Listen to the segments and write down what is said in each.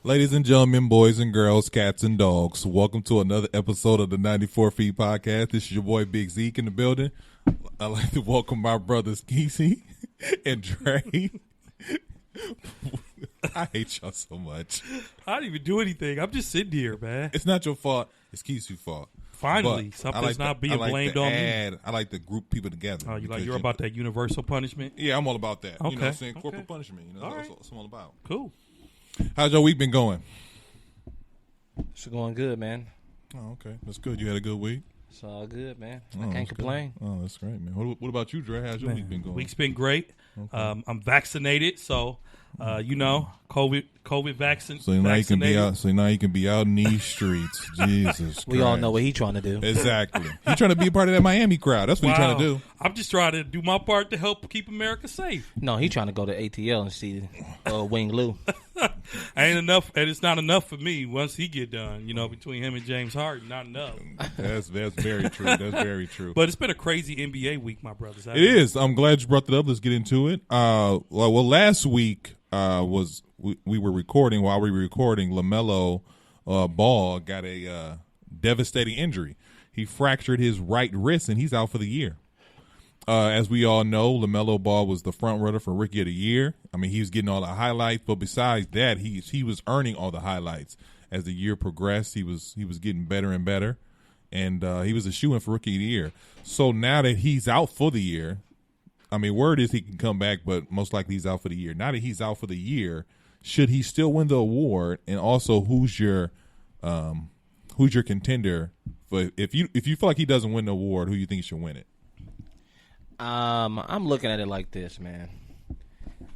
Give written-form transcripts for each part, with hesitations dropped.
Ladies and gentlemen, boys and girls, cats and dogs, welcome to another episode of the 94 Feet Podcast. This is your boy Big Zeke in the building. I'd like to welcome my brothers Kesey and Dre. I hate y'all so much. I didn't even do anything. I'm just sitting here, man. It's not your fault. It's Kesey's fault. Finally, something's not being blamed on me. I like to group people together. Oh, you're about that universal punishment? Yeah, I'm all about that. Okay. You know what I'm saying? Corporal punishment. You know, all that's right. what I'm all about. Cool. How's your week been going? It's going good, man. Oh, okay. That's good. You had a good week? It's all good, man. Oh, I can't complain. Good. Oh, that's great, man. What about you, Dre? How's your week been going? Week's been great. Okay. I'm vaccinated, so COVID vaccine. So now you can be out. So now you can be out in these streets. Jesus, We all know what he's trying to do. Exactly. He's trying to be a part of that Miami crowd. That's what he's trying to do. I'm just trying to do my part to help keep America safe. No, he's trying to go to ATL and see Wing Lou. Ain't enough, and it's not enough for me. Once he get done, between him and James Harden, not enough. That's very true. That's very true. But it's been a crazy NBA week, my brothers. It is. I'm glad you brought that up. Let's get into it. Well, last week was we were recording. While we were recording, LaMelo Ball got a devastating injury. He fractured his right wrist, and he's out for the year. As we all know, LaMelo Ball was the front runner for Rookie of the Year. I mean, he was getting all the highlights, but besides that, he was earning all the highlights. As the year progressed, he was getting better and better, and he was a shoo-in for Rookie of the Year. So now that he's out for the year, I mean, word is he can come back, but most likely he's out for the year. Now that he's out for the year, should he still win the award? And also, who's your contender for if you feel like he doesn't win the award, who you think should win it? I'm looking at it like this, man.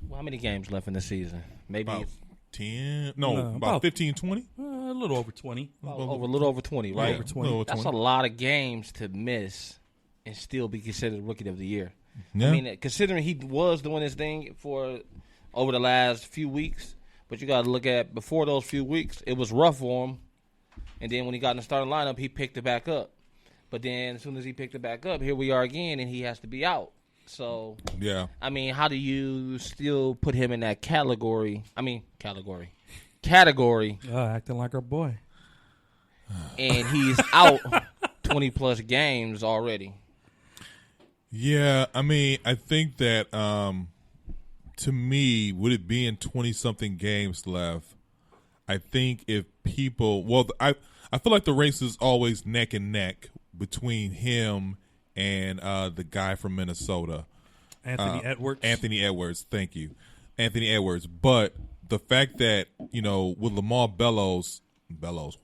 Well, how many games left in the season? Maybe about 10. No, about 15, 20. A little over 20. a little over 20, right? Yeah, over 20. That's a lot of games to miss and still be considered Rookie of the Year. Yeah. I mean, considering he was doing his thing for over the last few weeks, but you got to look at before those few weeks, it was rough for him. And then when he got in the starting lineup, he picked it back up. But then as soon as he picked it back up, here we are again, and he has to be out. So, yeah. I mean, how do you still put him in that category? Category. Acting like our boy. And he's out 20-plus games already. Yeah, I mean, I think that to me, with it being 20-something games left, I think if people – well, I feel like the race is always neck and neck between him and the guy from Minnesota. Anthony Edwards, thank you. Anthony Edwards. But the fact that, with Lamar Bellows,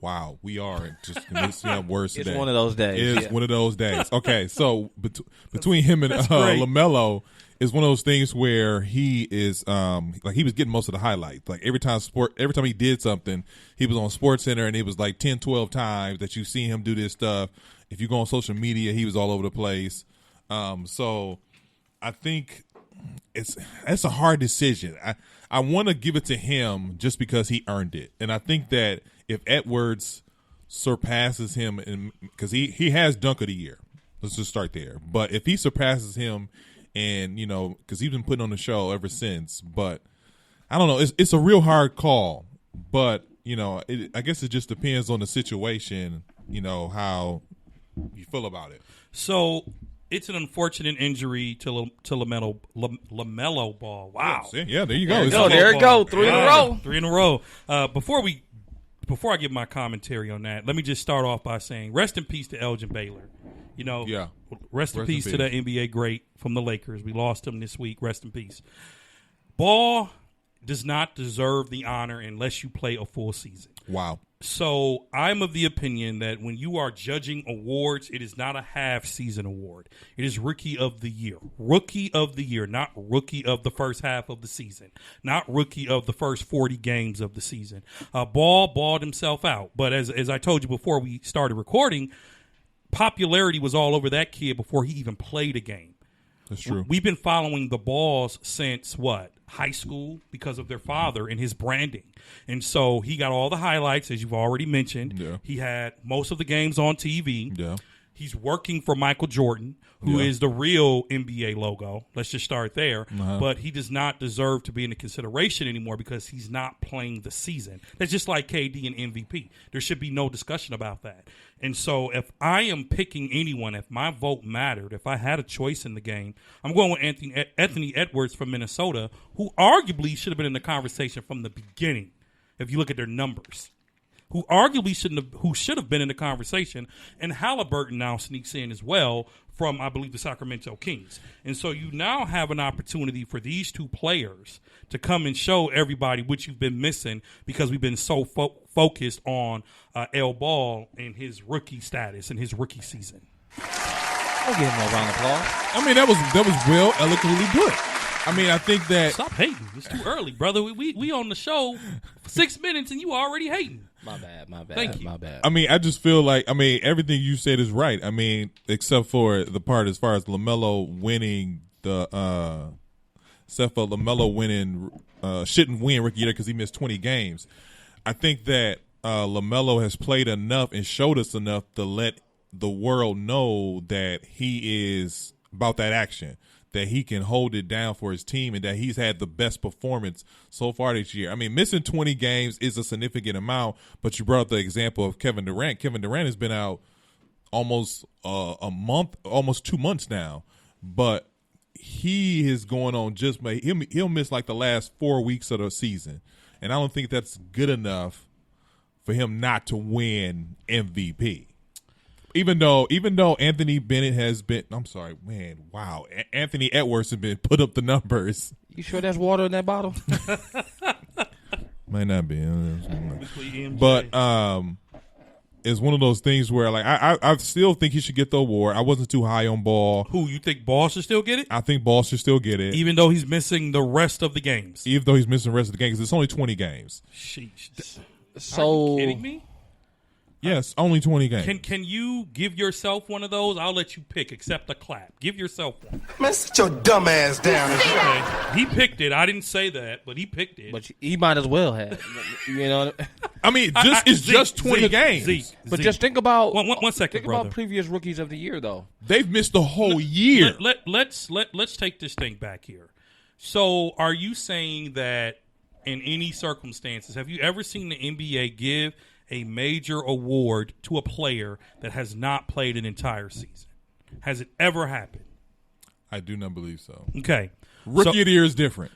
wow, we are just missing words today. It's one of those days. It's one of those days. Okay, so between him and LaMelo is one of those things where he is like he was getting most of the highlights. Like every time he did something, he was on SportsCenter, and it was like 10, 12 times that you see him do this stuff. If you go on social media, he was all over the place. So I think it's a hard decision. I want to give it to him just because he earned it, and I think that if Edwards surpasses him, because he has dunk of the year, let's just start there. But if he surpasses him, and because he's been putting on the show ever since, but I don't know, it's a real hard call. But I guess it just depends on the situation. How you feel about it. So it's an unfortunate injury to LaMelo Ball. Wow. Yeah, there you go. There you go. 3 in a row. 3 in a row. Before I give my commentary on that, let me just start off by saying rest in peace to Elgin Baylor. Rest in peace to that NBA great from the Lakers. We lost him this week. Rest in peace. Ball does not deserve the honor unless you play a full season. Wow. So I'm of the opinion that when you are judging awards, it is not a half-season award. It is Rookie of the Year. Rookie of the Year, not Rookie of the first half of the season. Not Rookie of the first 40 games of the season. Ball balled himself out. But as I told you before we started recording, popularity was all over that kid before he even played a game. That's true. We've been following the Balls since high school because of their father and his branding. And so he got all the highlights, as you've already mentioned. Yeah. He had most of the games on TV. Yeah. He's working for Michael Jordan, who is the real NBA logo. Let's just start there. But he does not deserve to be in the consideration anymore because he's not playing the season. That's just like KD and MVP. There should be no discussion about that. And so if I am picking anyone, if my vote mattered, if I had a choice in the game, I'm going with Anthony Edwards from Minnesota, who arguably should have been in the conversation from the beginning if you look at their numbers. Who arguably should have been in the conversation, and Halliburton now sneaks in as well from, I believe, the Sacramento Kings. And so you now have an opportunity for these two players to come and show everybody what you've been missing because we've been so focused on L Ball and his rookie status and his rookie season. I'll give him a round of applause. I mean, that was well eloquently put. I mean, I think that... Stop hating. It's too early, brother. We on the show for 6 minutes and you already hating. My bad. Thank you. My bad. I mean, I just feel like, I mean, everything you said is right. I mean, except for the part as far as LaMelo winning shouldn't win rookie year because he missed 20 games. I think that LaMelo has played enough and showed us enough to let the world know that he is about that action, that he can hold it down for his team, and that he's had the best performance so far this year. I mean, missing 20 games is a significant amount, but you brought up the example of Kevin Durant. Kevin Durant has been out almost a month, almost 2 months now, but he is going on he'll miss like the last 4 weeks of the season, and I don't think that's good enough for him not to win MVP. Even though Anthony Bennett has been, Anthony Edwards has been put up the numbers. You sure there's water in that bottle? Might not be, but it's one of those things where like I still think he should get the award. I wasn't too high on Ball. Who, you think Ball should still get it? I think Ball should still get it, even though he's missing the rest of the games. Even though he's missing the rest of the games, because it's only 20 games. Sheesh. So, are you kidding me? Yes, only 20 games. Can you give yourself one of those? I'll let you pick, except a clap. Give yourself one. Man, sit your dumb ass down. Okay. He picked it. I didn't say that, but he picked it. But he might as well have. You know. I mean, just 20 games. But just think about one second, think brother. about previous rookies of the year, though. They've missed the whole year. Let's take this thing back here. So, are you saying that in any circumstances, have you ever seen the NBA give a major award to a player that has not played an entire season? Has it ever happened? I do not believe so. Okay. Rookie of the year is different.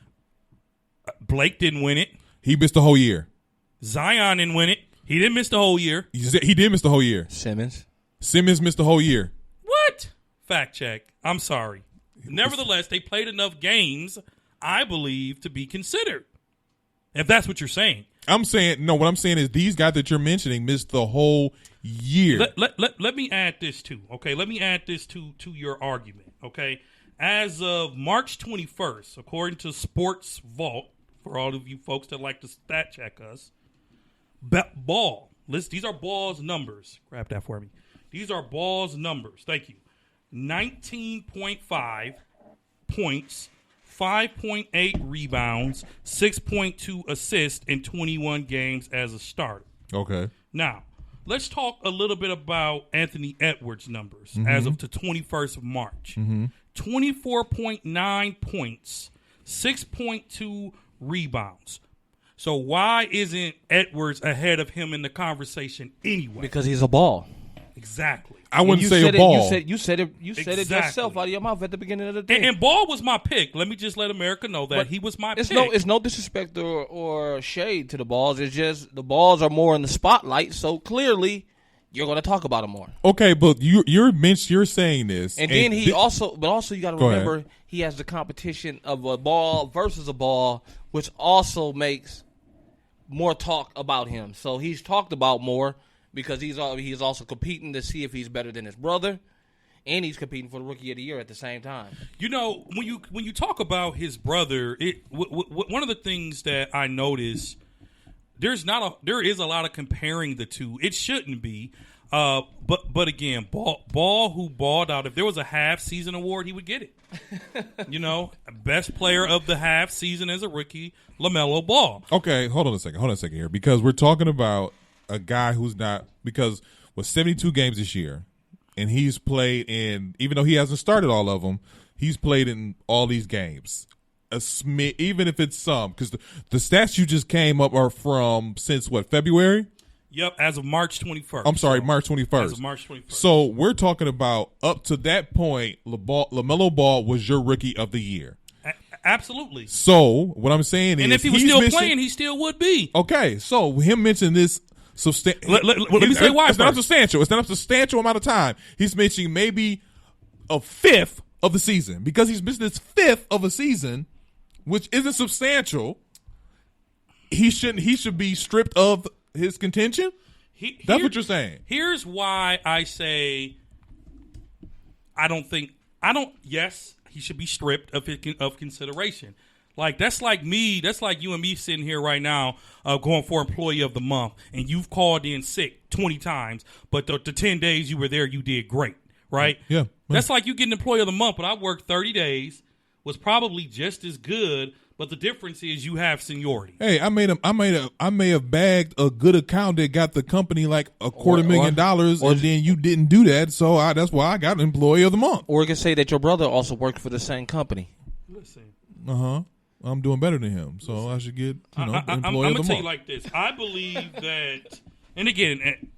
Blake didn't win it. He missed the whole year. Zion didn't win it. He didn't miss the whole year. He did miss the whole year. Simmons missed the whole year. What? Fact check. I'm sorry. Nevertheless, they played enough games, I believe, to be considered. If that's what you're saying. I'm saying, no, what I'm saying is these guys that you're mentioning missed the whole year. Let me add this too, okay? Let me add this to your argument, okay? As of March 21st, according to Sports Vault, for all of you folks that like to stat check us, these are Ball's numbers. Grab that for me. These are Ball's numbers. Thank you. 19.5 points, 5.8 rebounds, 6.2 assists in 21 games as a starter. Okay. Now, let's talk a little bit about Anthony Edwards' numbers as of the 21st of March. 24.9 points, 6.2 rebounds. So why isn't Edwards ahead of him in the conversation anyway? because he's a ball. Exactly. I wouldn't say a Ball. You said it yourself out of your mouth at the beginning of the day. And Ball was my pick. Let me just let America know that he was my pick. It's no disrespect or shade to the Balls. It's just the Balls are more in the spotlight, so clearly you're going to talk about them more. Okay, but you're saying this, and then you got to remember he has the competition of a Ball versus a Ball, which also makes more talk about him. So he's talked about more. Because he's also competing to see if he's better than his brother, and he's competing for the Rookie of the Year at the same time. You know, when you talk about his brother, one of the things that I notice, there is a lot of comparing the two. It shouldn't be, but again, Ball who balled out. If there was a half season award, he would get it. You know, best player of the half season as a rookie, LaMelo Ball. Okay, hold on a second here, because we're talking about a guy who's not, because with 72 games this year, and he's played in, even though he hasn't started all of them, he's played in all these games. Even if it's some, because the stats you just came up are from since what, February? Yep, as of March 21st. I'm sorry, March 21st. As of March 21st. So we're talking about up to that point, LaMelo Ball was your rookie of the year. Absolutely. So what I'm saying is, and if he was still playing, he still would be. Okay, so him mentioning this substantial. Let me say why. It's not substantial. It's not a substantial amount of time. He's mentioning maybe a fifth of the season, because he's missing this fifth of a season, which isn't substantial. He should be stripped of his contention. That's what you're saying. Here's why I say yes, he should be stripped of consideration. Like, that's like you and me sitting here right now going for employee of the month, and you've called in sick 20 times, but the 10 days you were there, you did great, right? Yeah. That's like you getting employee of the month, but I worked 30 days, was probably just as good, but the difference is you have seniority. Hey, I may have bagged a good account that got the company like $250,000, and then you didn't do that, so that's why I got employee of the month. Or you can say that your brother also worked for the same company. Listen. I'm doing better than him, so I should get employee of the month. I'm going to tell you like this. I believe that, and again,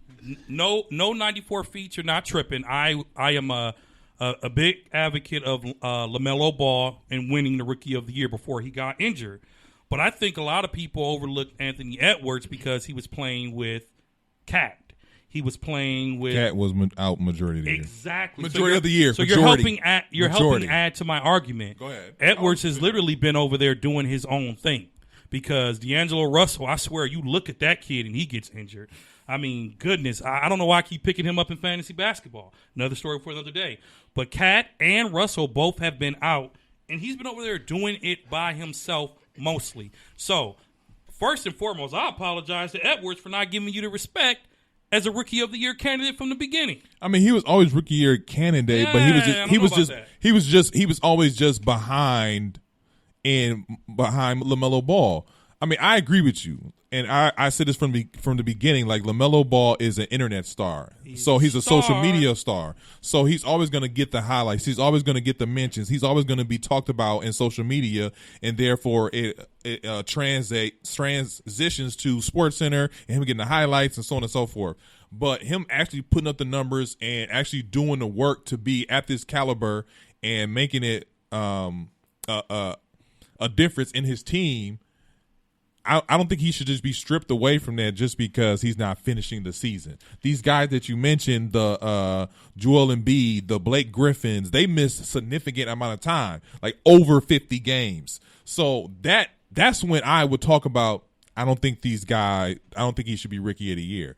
no 94 feet, you're not tripping. I am a big advocate of LaMelo Ball and winning the Rookie of the Year before he got injured. But I think a lot of people overlooked Anthony Edwards because he was playing with Cat. He was playing with Cat was out majority of the year. Exactly. Majority of the year. So majority. you're helping add to my argument. Go ahead. Edwards has literally been over there doing his own thing, because D'Angelo Russell, I swear, you look at that kid and he gets injured. I mean, goodness, I don't know why I keep picking him up in fantasy basketball. Another story for another day. But Cat and Russell both have been out, and he's been over there doing it by himself mostly. So, first and foremost, I apologize to Edwards for not giving you the respect as a Rookie of the Year candidate from the beginning. I mean, he was always Rookie Year candidate, but he was always just behind LaMelo Ball. I mean, I agree with you. And I said this from the beginning, like, LaMelo Ball is an internet star. He's a social media star. So he's always going to get the highlights. He's always going to get the mentions. He's always going to be talked about in social media, and therefore it transitions to SportsCenter and him getting the highlights and so on and so forth. But him actually putting up the numbers and actually doing the work to be at this caliber and making it a difference in his team, I don't think he should just be stripped away from that just because he's not finishing the season. These guys that you mentioned, the Joel Embiid, the Blake Griffins, they missed a significant amount of time, like over 50 games. So that's when I would talk about, I don't think he should be Rookie of the Year.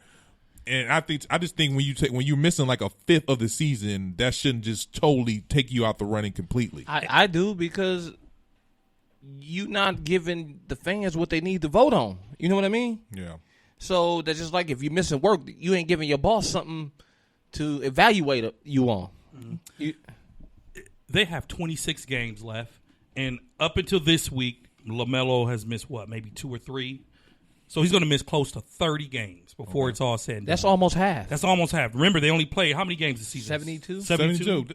And I just think when you're missing like a fifth of the season, that shouldn't just totally take you out the running completely. I do, because you not giving the fans what they need to vote on. You know what I mean? Yeah. So that's just like if you're missing work, you ain't giving your boss something to evaluate you on. Mm-hmm. They have 26 games left, and up until this week, LaMelo has missed maybe 2 or 3. So he's going to miss close to 30 games before it's all said and done. That's almost half. That's almost half. Remember, they only played how many games this season? 72. 72.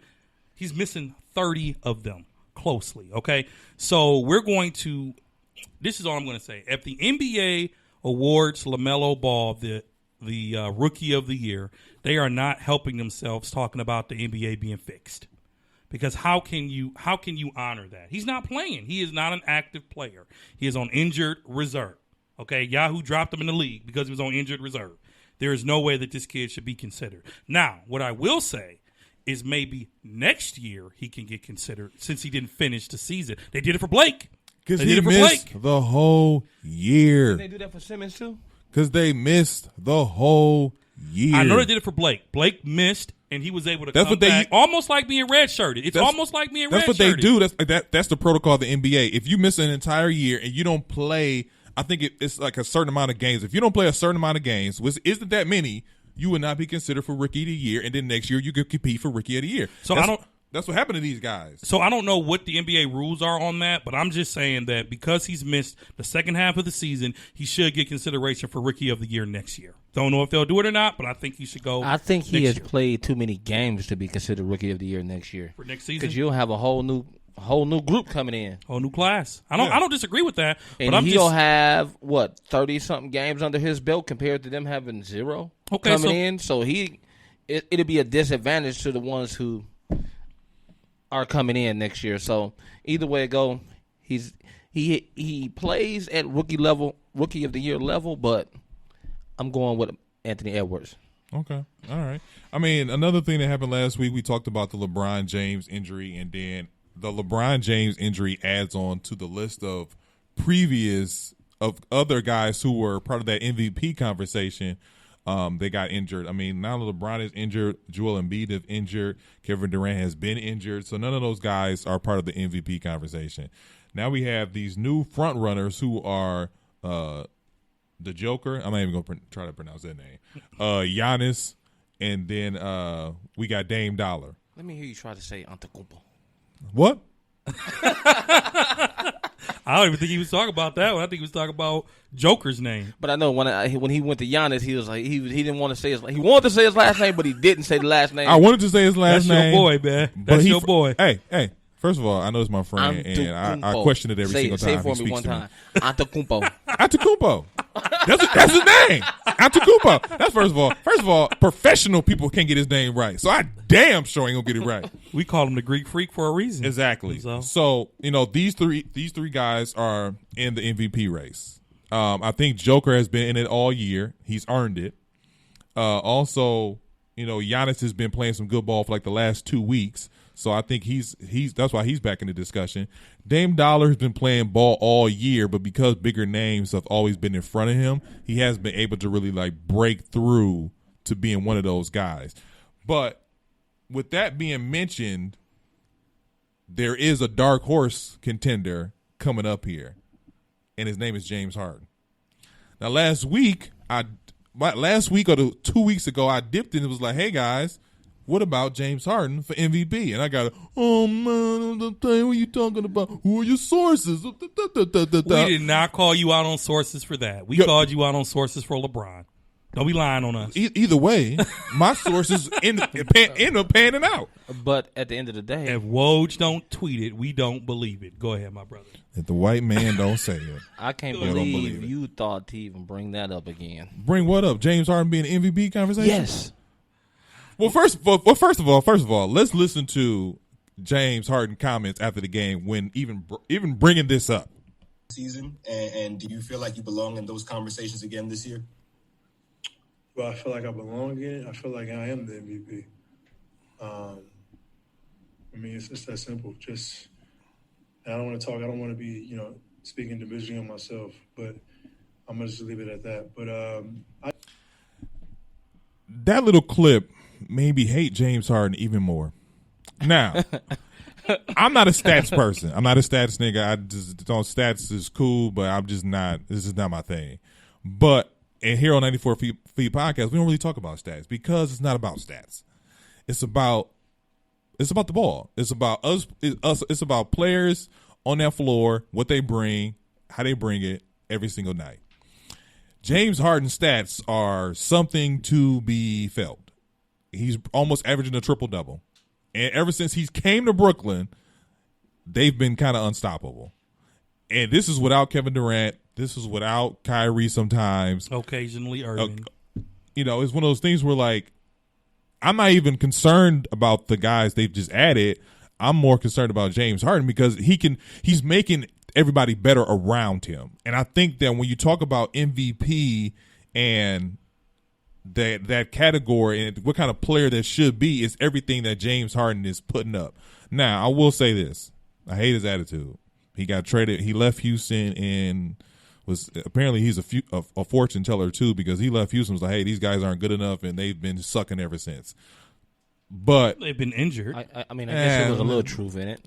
He's missing 30 of them. Closely, okay? So this is all I'm going to say. If the NBA awards LaMelo Ball the Rookie of the Year, they are not helping themselves talking about the NBA being fixed. Because how can you honor that? He's not playing. He is not an active player. He is on injured reserve, okay? Yahoo dropped him in the league because he was on injured reserve. There is no way that this kid should be considered. Now, what I will say is maybe next year he can get considered since he didn't finish the season. They did it for Blake. Because he missed the whole year. Did they do that for Simmons too? Because they missed the whole year. I know they did it for Blake. Blake missed, and he was able to come back almost like being redshirted. It's almost like being redshirted. That's what they do. That's the protocol of the NBA. If you miss an entire year and you don't play, I think it's like a certain amount of games. If you don't play a certain amount of games, which isn't that many, you would not be considered for Rookie of the Year, and then next year you could compete for Rookie of the Year. So that's what happened to these guys. So I don't know what the NBA rules are on that, but I'm just saying that because he's missed the second half of the season, he should get consideration for Rookie of the Year next year. Don't know if they'll do it or not, but I think he should go. I think he has year. played too many games to be considered Rookie of the Year next year. For next season, Because you'll have a whole new group coming in, whole new class. I don't disagree with that. and but he'll have 30-something games under his belt compared to them having 0 coming in. So it'll be a disadvantage to the ones who are coming in next year. So either way it go, he plays at Rookie of the Year level, but I'm going with Anthony Edwards. Okay. All right. I mean, another thing that happened last week, we talked about the LeBron James injury, and then the LeBron James injury adds on to the list of other guys who were part of that MVP conversation. They got injured. I mean, now that LeBron is injured, Joel Embiid is injured, Kevin Durant has been injured, so none of those guys are part of the MVP conversation. Now we have these new front runners who are the Joker. I'm not even going to try to pronounce that name. Giannis, and then we got Dame Dollar. Let me hear you try to say Antetokounmpo. What? I don't even think he was talking about that one. I think he was talking about Joker's name. But I know when he went to Giannis, he was like he didn't want to say he wanted to say his last name, but he didn't say the last name. I wanted to say his last name. That's your boy, man. That's your boy. Hey. First of all, I know it's my friend, and I question it every single time. Say it for me one time. Antetokounmpo. Antetokounmpo. That's his name. Antetokounmpo. That's first of all, professional people can't get his name right, so I damn sure ain't gonna get it right. We call him the Greek Freak for a reason. Exactly. So these three guys are in the MVP race. I think Joker has been in it all year. He's earned it. Also, Giannis has been playing some good ball for like the last 2 weeks. So I think he's that's why he's back in the discussion. Dame Dollar has been playing ball all year, but because bigger names have always been in front of him, he hasn't been able to really like break through to being one of those guys. But with that being mentioned, there is a dark horse contender coming up here, and his name is James Harden. Now last week or 2 weeks ago, I dipped in and was like, hey guys, what about James Harden for MVP? And I got, oh man, what are you talking about? Who are your sources? We did not call you out on sources for that. We called you out on sources for LeBron. Don't be lying on us. Either way, my sources end up panning out. But at the end of the day, if Woj don't tweet it, we don't believe it. Go ahead, my brother. If the white man don't say it. I can't believe you thought to even bring that up again. Bring what up? James Harden being an MVP conversation? Yes. Well, first of all, let's listen to James Harden comments after the game when even bringing this up. Season, and do you feel like you belong in those conversations again this year? Well, I feel like I belong in it. I feel like I am the MVP. I mean, it's just that simple. Just, I don't want to talk. I don't want to be, speaking division on myself. But I'm gonna just leave it at that. But that little clip made me hate James Harden even more. Now, I'm not a stats person. I'm not a stats nigga. I just don't. Stats is cool, but I'm just not. This is not my thing. But and here on 94 Feet Podcast, we don't really talk about stats because it's not about stats. It's about the ball. It's about us. It's about players on that floor, what they bring, how they bring it every single night. James Harden's stats are something to be felt. He's almost averaging a triple-double. And ever since he came to Brooklyn, they've been kind of unstoppable. And this is without Kevin Durant. This is without Kyrie sometimes. Occasionally Irving. It's one of those things where, like, I'm not even concerned about the guys they've just added. I'm more concerned about James Harden because he's making everybody better around him. And I think that when you talk about MVP and that category and what kind of player that should be is everything that James Harden is putting up. Now, I will say this. I hate his attitude. He got traded. He left Houston and was apparently he's a fortune teller too because he left Houston was like, hey, these guys aren't good enough and they've been sucking ever since. But they've been injured. I guess there was a little truth in it.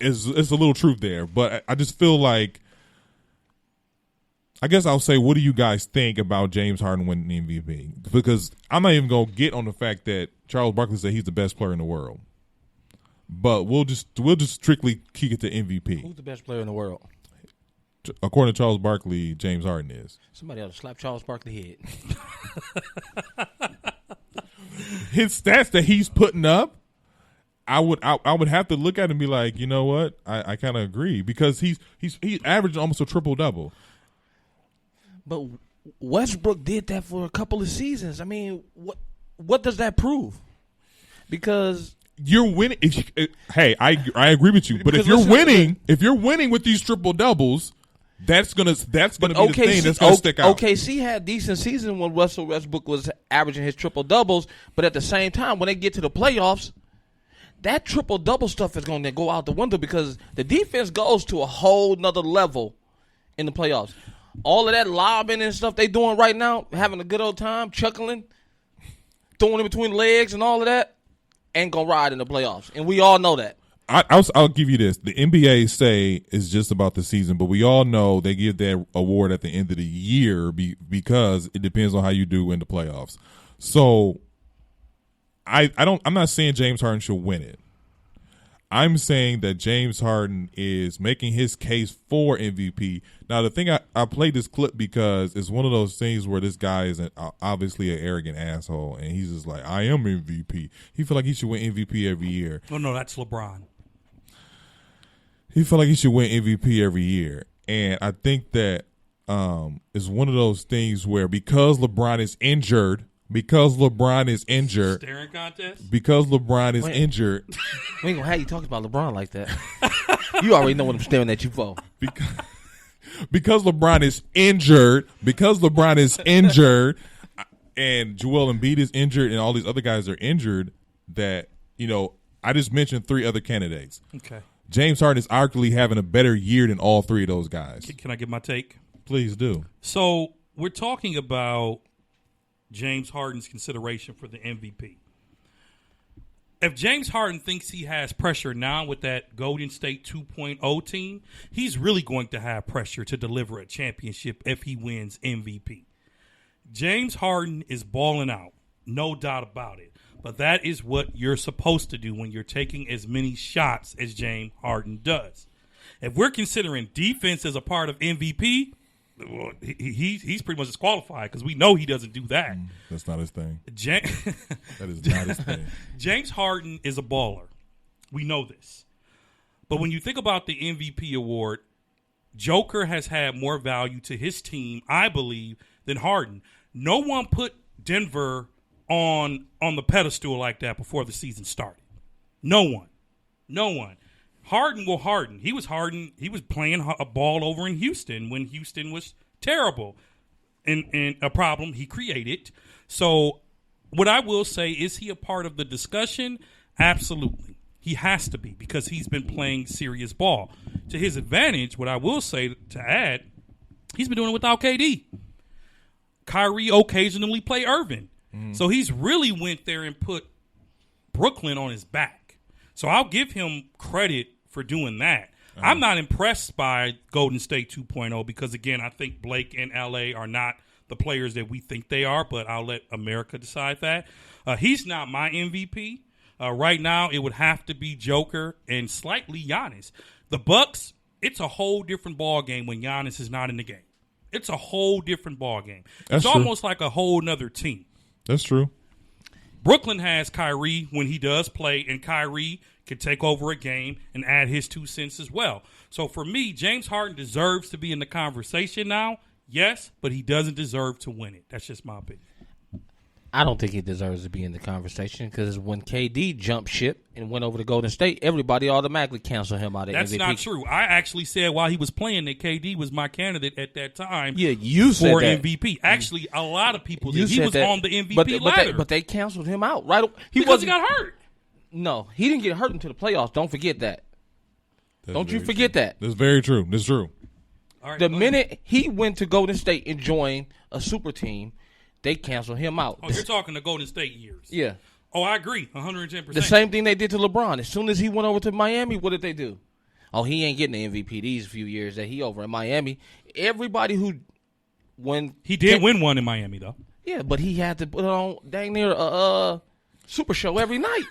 It's a little truth there, but I just feel like I guess I'll say, what do you guys think about James Harden winning the MVP? Because I'm not even going to get on the fact that Charles Barkley said he's the best player in the world. But we'll just strictly kick it to MVP. Who's the best player in the world? according to Charles Barkley, James Harden is. Somebody ought to slap Charles Barkley head. His stats that he's putting up, I would have to look at it and be like, you know what? I kind of agree because he's averaging almost a triple-double. But Westbrook did that for a couple of seasons. I mean, what does that prove? Because you're winning. Hey, I agree with you. But if you're winning with these triple-doubles, that's gonna be the thing that's gonna stick out. OKC had decent season when Russell Westbrook was averaging his triple-doubles, but at the same time, when they get to the playoffs, that triple-double stuff is going to go out the window because the defense goes to a whole nother level in the playoffs. All of that lobbing and stuff they doing right now, having a good old time, chuckling, throwing in between legs and all of that, ain't going to ride in the playoffs. And we all know that. I'll give you this. The NBA say it's just about the season, but we all know they give that award at the end of the year because it depends on how you do in the playoffs. So I'm not saying James Harden should win it. I'm saying that James Harden is making his case for MVP. Now, the thing I played this clip because it's one of those things where this guy is obviously an arrogant asshole, and he's just like, I am MVP. He feel like he should win MVP every year. Oh, no, that's LeBron. He feel like he should win MVP every year. And I think that it's one of those things where because LeBron is injured, Staring contest? Because LeBron is injured. We ain't going to have you talking about LeBron like that. You already know what I'm staring at you for. Because LeBron is injured, and Joel Embiid is injured, and all these other guys are injured, that, I just mentioned 3 other candidates. Okay. James Harden is arguably having a better year than all 3 of those guys. Can I give my take? Please do. So we're talking about James Harden's consideration for the MVP. If James Harden thinks he has pressure now with that Golden State 2.0 team, he's really going to have pressure to deliver a championship if he wins MVP. James Harden is balling out, no doubt about it. But that is what you're supposed to do when you're taking as many shots as James Harden does. If we're considering defense as a part of MVP, well, he's pretty much disqualified because we know he doesn't do that. That's not his thing. That is not his thing. James Harden is a baller. We know this. But when you think about the MVP award, Joker has had more value to his team, I believe, than Harden. No one put Denver on the pedestal like that before the season started. No one. Harden will Harden. He was playing a ball over in Houston when Houston was terrible and a problem he created. So what I will say, is he a part of the discussion? Absolutely. He has to be because he's been playing serious ball. To his advantage, what I will say to add, he's been doing it without KD. Kyrie occasionally play Irving. So he's really went there and put Brooklyn on his back. So I'll give him credit for doing that. I'm not impressed by Golden State 2.0 because, again, I think Blake and LA are not the players that we think they are, but I'll let America decide that. He's not my MVP. Right now, it would have to be Joker and slightly Giannis. The Bucks, it's a whole different ball game when Giannis is not in the game. It's a whole different ball game. It's almost like a whole nother team. That's true. Brooklyn has Kyrie when he does play, and Kyrie can take over a game and add his 2 cents as well. So for me, James Harden deserves to be in the conversation now, yes, but he doesn't deserve to win it. That's just my opinion. I don't think he deserves to be in the conversation because when KD jumped ship and went over to Golden State, everybody automatically canceled him out of MVP. That's not true. I actually said while he was playing that KD was my candidate at that time. Yeah, you said for that. MVP. Actually, a lot of people did. He was on the MVP ladder. But they canceled him out right. Because he got hurt. No, he didn't get hurt until the playoffs. Don't forget that. Don't you forget that. That's very true. That's true. All right, the minute he went to Golden State and joined a super team, they canceled him out. Oh, you're talking the Golden State years. Yeah. Oh, I agree, 110%. The same thing they did to LeBron. As soon as he went over to Miami, what did they do? Oh, he ain't getting the MVP these few years that he over in Miami. Everybody he did win one in Miami, though. Yeah, but he had to put on dang near Super Show every night.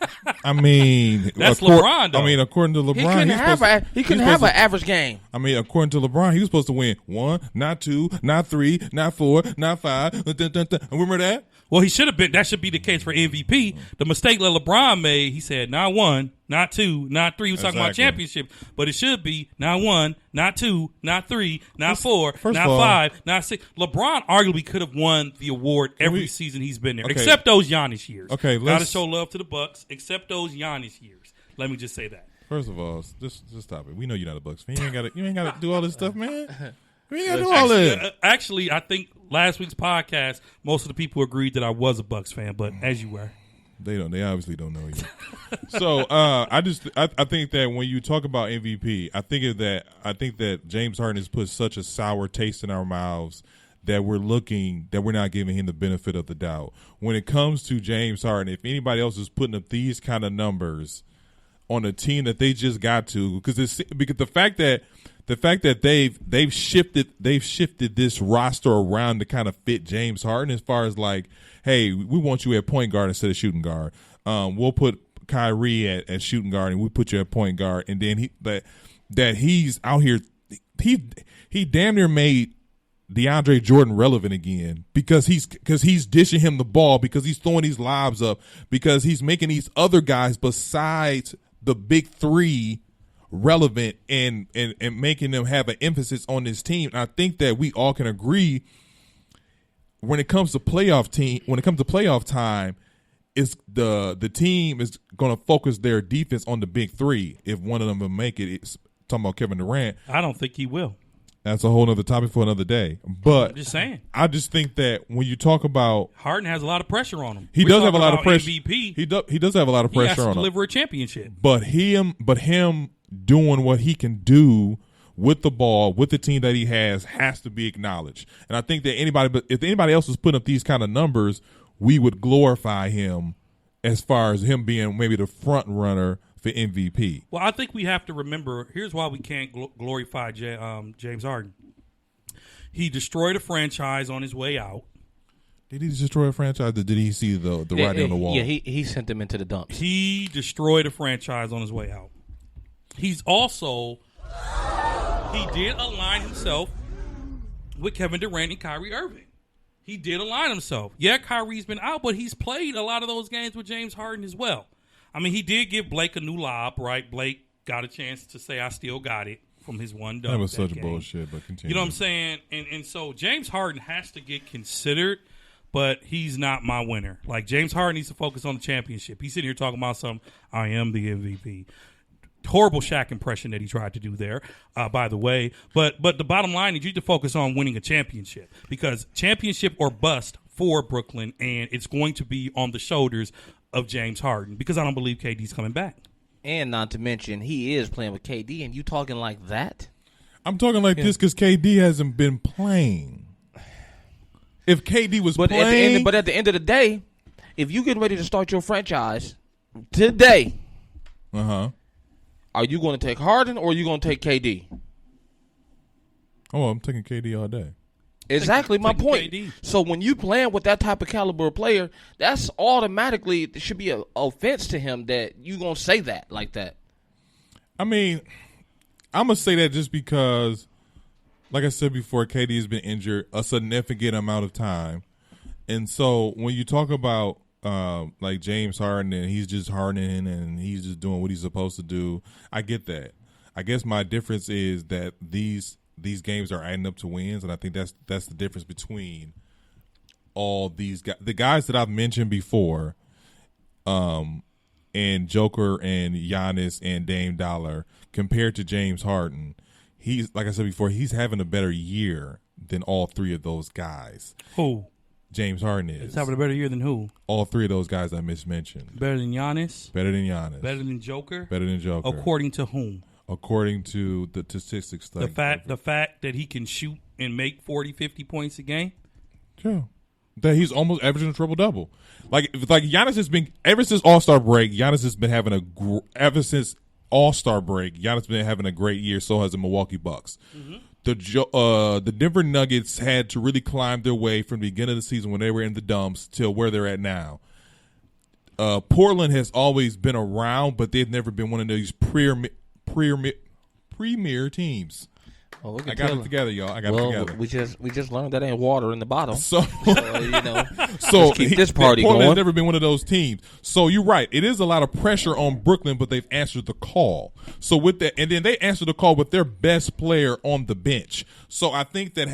I mean, That's LeBron, though. I mean, according to LeBron, He couldn't have an average game. I mean, according to LeBron, he was supposed to win 1, not 2, not 3, not 4, not 5. Remember that? Well, he should have been. That should be the case for MVP. The mistake that LeBron made, he said, not 1, not 2, not 3. He was talking about championship. But it should be not 1, not 2, not 3, not 4, not 5, not 6. LeBron arguably could have won the award every season he's been there, except those Giannis years. Okay, gotta show love to the Bucks, except those Giannis years. Let me just say that. First of all, just stop it. We know you're not a Bucks fan. You ain't got to do all this stuff, man. We ain't got to do all this. Actually, I think last week's podcast, most of the people agreed that I was a Bucks fan, but as you were. They obviously don't know you. So I think that when you talk about MVP, I think that James Harden has put such a sour taste in our mouths that we're not giving him the benefit of the doubt. When it comes to James Harden, if anybody else is putting up these kind of numbers on a team that they just got to, because the fact that they've shifted this roster around to kind of fit James Harden as far as like, hey, we want you at point guard instead of shooting guard. We'll put Kyrie at shooting guard and we put you at point guard, and then he's out here. He damn near made DeAndre Jordan relevant again because he's dishing him the ball, because he's throwing these lobs up, because he's making these other guys besides the big three relevant and making them have an emphasis on this team. And I think that we all can agree when it comes to playoff time, it's the team is going to focus their defense on the big three. If one of them will make it, it's talking about Kevin Durant. I don't think he will. That's a whole other topic for another day. But I'm just saying. I just think that when you talk about Harden has a lot of pressure on him. He does have a lot of pressure. MVP. He does have a lot of pressure on him. He has to deliver a championship. But him doing what he can do with the ball, with the team that he has to be acknowledged. And I think that if anybody else is putting up these kind of numbers, we would glorify him as far as him being maybe the front runner for MVP. Well, I think we have to remember, here's why we can't glorify James Harden. He destroyed a franchise on his way out. Did he destroy a franchise, or did he see the writing on the wall? Yeah, he sent them into the dumps. He destroyed a franchise on his way out. He's also, he did align himself with Kevin Durant and Kyrie Irving. He did align himself. Yeah, Kyrie's been out, but he's played a lot of those games with James Harden as well. I mean, he did give Blake a new lob, right? Blake got a chance to say, I still got it from his one dunk. That was such game. bullshit, but continue. You know what I'm saying? And so James Harden has to get considered, but he's not my winner. Like, James Harden needs to focus on the championship. He's sitting here talking about I am the MVP. Horrible Shaq impression that he tried to do there, by the way. But the bottom line is you need to focus on winning a championship, because championship or bust for Brooklyn, and it's going to be on the shoulders of James Harden, because I don't believe KD's coming back. And not to mention, he is playing with KD, and you talking like that? I'm talking like this because KD hasn't been playing. If KD was playing... But at the end of the day, if you get ready to start your franchise today, are you going to take Harden or are you going to take KD? Oh, I'm taking KD all day. Exactly my point. KD. So when you playing with that type of caliber of player, that's automatically, it should be an offense to him that you going to say that like that. I mean, I'm going to say that just because, like I said before, KD has been injured a significant amount of time. And so when you talk about like James Harden and he's just hardening and he's just doing what he's supposed to do, I get that. I guess my difference is that these games are adding up to wins, and I think that's the difference between all these guys. The guys that I've mentioned before, and Joker and Giannis and Dame Dollar, compared to James Harden, he's, like I said before, he's having a better year than all three of those guys. Who? James Harden is. He's having a better year than who? All three of those guys I mismentioned. Better than Giannis? Better than Giannis. Better than Joker? Better than Joker. According to whom? According to the statistics. The fact that he can shoot and make 40, 50 points a game? Yeah. That he's almost averaging a triple-double. Like Giannis has been, ever since All-Star break, Giannis has been having ever since All-Star break, Giannis has been having a great year, so has the Milwaukee Bucks. Mm-hmm. The Denver Nuggets had to really climb their way from the beginning of the season when they were in the dumps till where they're at now. Portland has always been around, but they've never been one of these premier teams. Oh, I got it together, y'all. I got it together. We just learned that ain't water in the bottle. So let's keep this party Portland going. has never been one of those teams. So you're right. It is a lot of pressure on Brooklyn, but they've answered the call. So with that, and then they answered the call with their best player on the bench. So I think that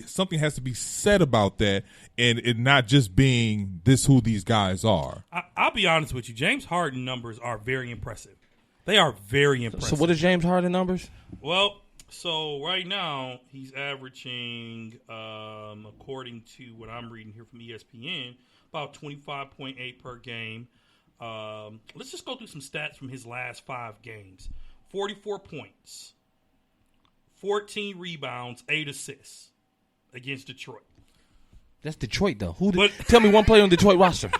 something has to be said about that, and it not just being this who these guys are. I'll be honest with you. James Harden numbers are very impressive. They are very impressive. So what is James Harden numbers? Well, so right now he's averaging, according to what I'm reading here from ESPN, about 25.8 per game. Let's just go through some stats from his last 5 games. 44 points, 14 rebounds, 8 assists against Detroit. That's Detroit, though. Tell me one player on Detroit roster.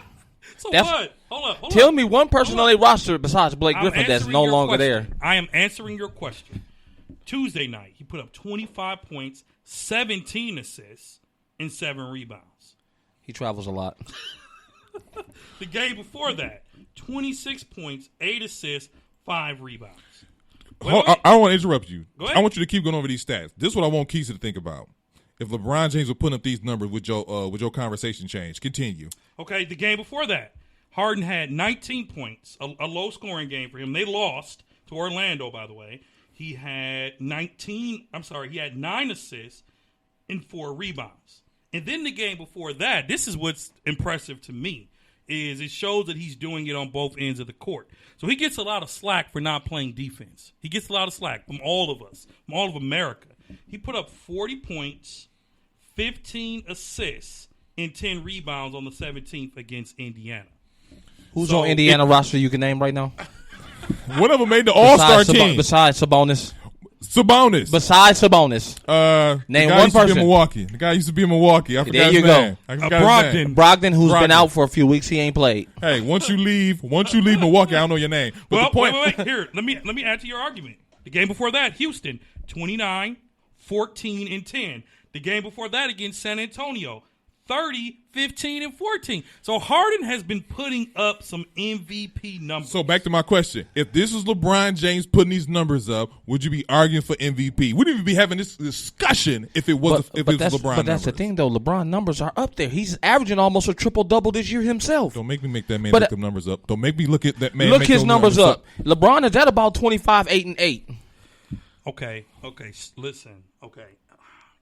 So what? Hold up. Tell me one person on their roster besides Blake Griffin that's no longer there. I am answering your question. Tuesday night, he put up 25 points, 17 assists, and 7 rebounds. He travels a lot. The game before that, 26 points, 8 assists, 5 rebounds. I don't want to interrupt you. Go ahead. I want you to keep going over these stats. This is what I want Keisha to think about. If LeBron James were putting up these numbers, would your conversation change? Continue. Okay, the game before that, Harden had 19 points, a low-scoring game for him. They lost to Orlando, by the way. He had 9 assists and 4 rebounds. And then the game before that, this is what's impressive to me, is it shows that he's doing it on both ends of the court. So he gets a lot of slack for not playing defense. He gets a lot of slack from all of us, from all of America. He put up 40 points, 15 assists, and 10 rebounds on the 17th against Indiana. Who's on Indiana roster you can name right now? One of them made the All-Star team. Besides Sabonis. Besides Sabonis. Name one person. The guy used to be in Milwaukee. I forgot his name. Brogdon, who's been out for a few weeks. He ain't played. Hey, once you leave Milwaukee, I don't know your name. But wait. Here, let me add to your argument. The game before that, Houston, 29, 14, and 10. The game before that against San Antonio, 30, 15, and 14. So Harden has been putting up some MVP numbers. So back to my question. If this was LeBron James putting these numbers up, would you be arguing for MVP? Wouldn't even be having this discussion if it was LeBron. But that's the thing, though. LeBron numbers are up there. He's averaging almost a triple-double this year himself. Don't make me make that man look them numbers up. Don't make me look at that man. Look his numbers up. LeBron is at about 25, 8, and 8. Okay. Listen. Okay.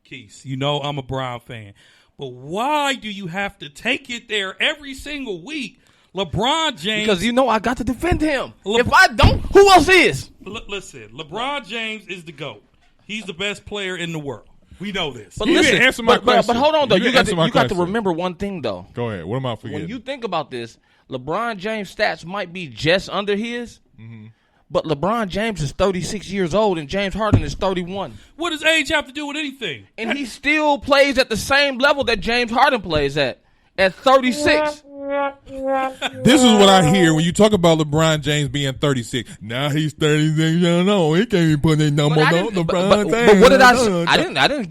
Keith, you know I'm a Brown fan. But why do you have to take it there every single week? LeBron James. Because you know I got to defend him. If I don't, who else is? Listen, LeBron James is the GOAT. He's the best player in the world. We know this. But listen, answer my question. But hold on, though. You got to remember one thing, though. Go ahead. What am I forgetting? When you think about this, LeBron James' stats might be just under his. Mm-hmm. But LeBron James is 36 years old and James Harden is 31. What does age have to do with anything? And he still plays at the same level that James Harden plays at 36. This is what I hear when you talk about LeBron James being 36. Now he's 36 years old. He can't even put any number on LeBron James. But what did I say? I didn't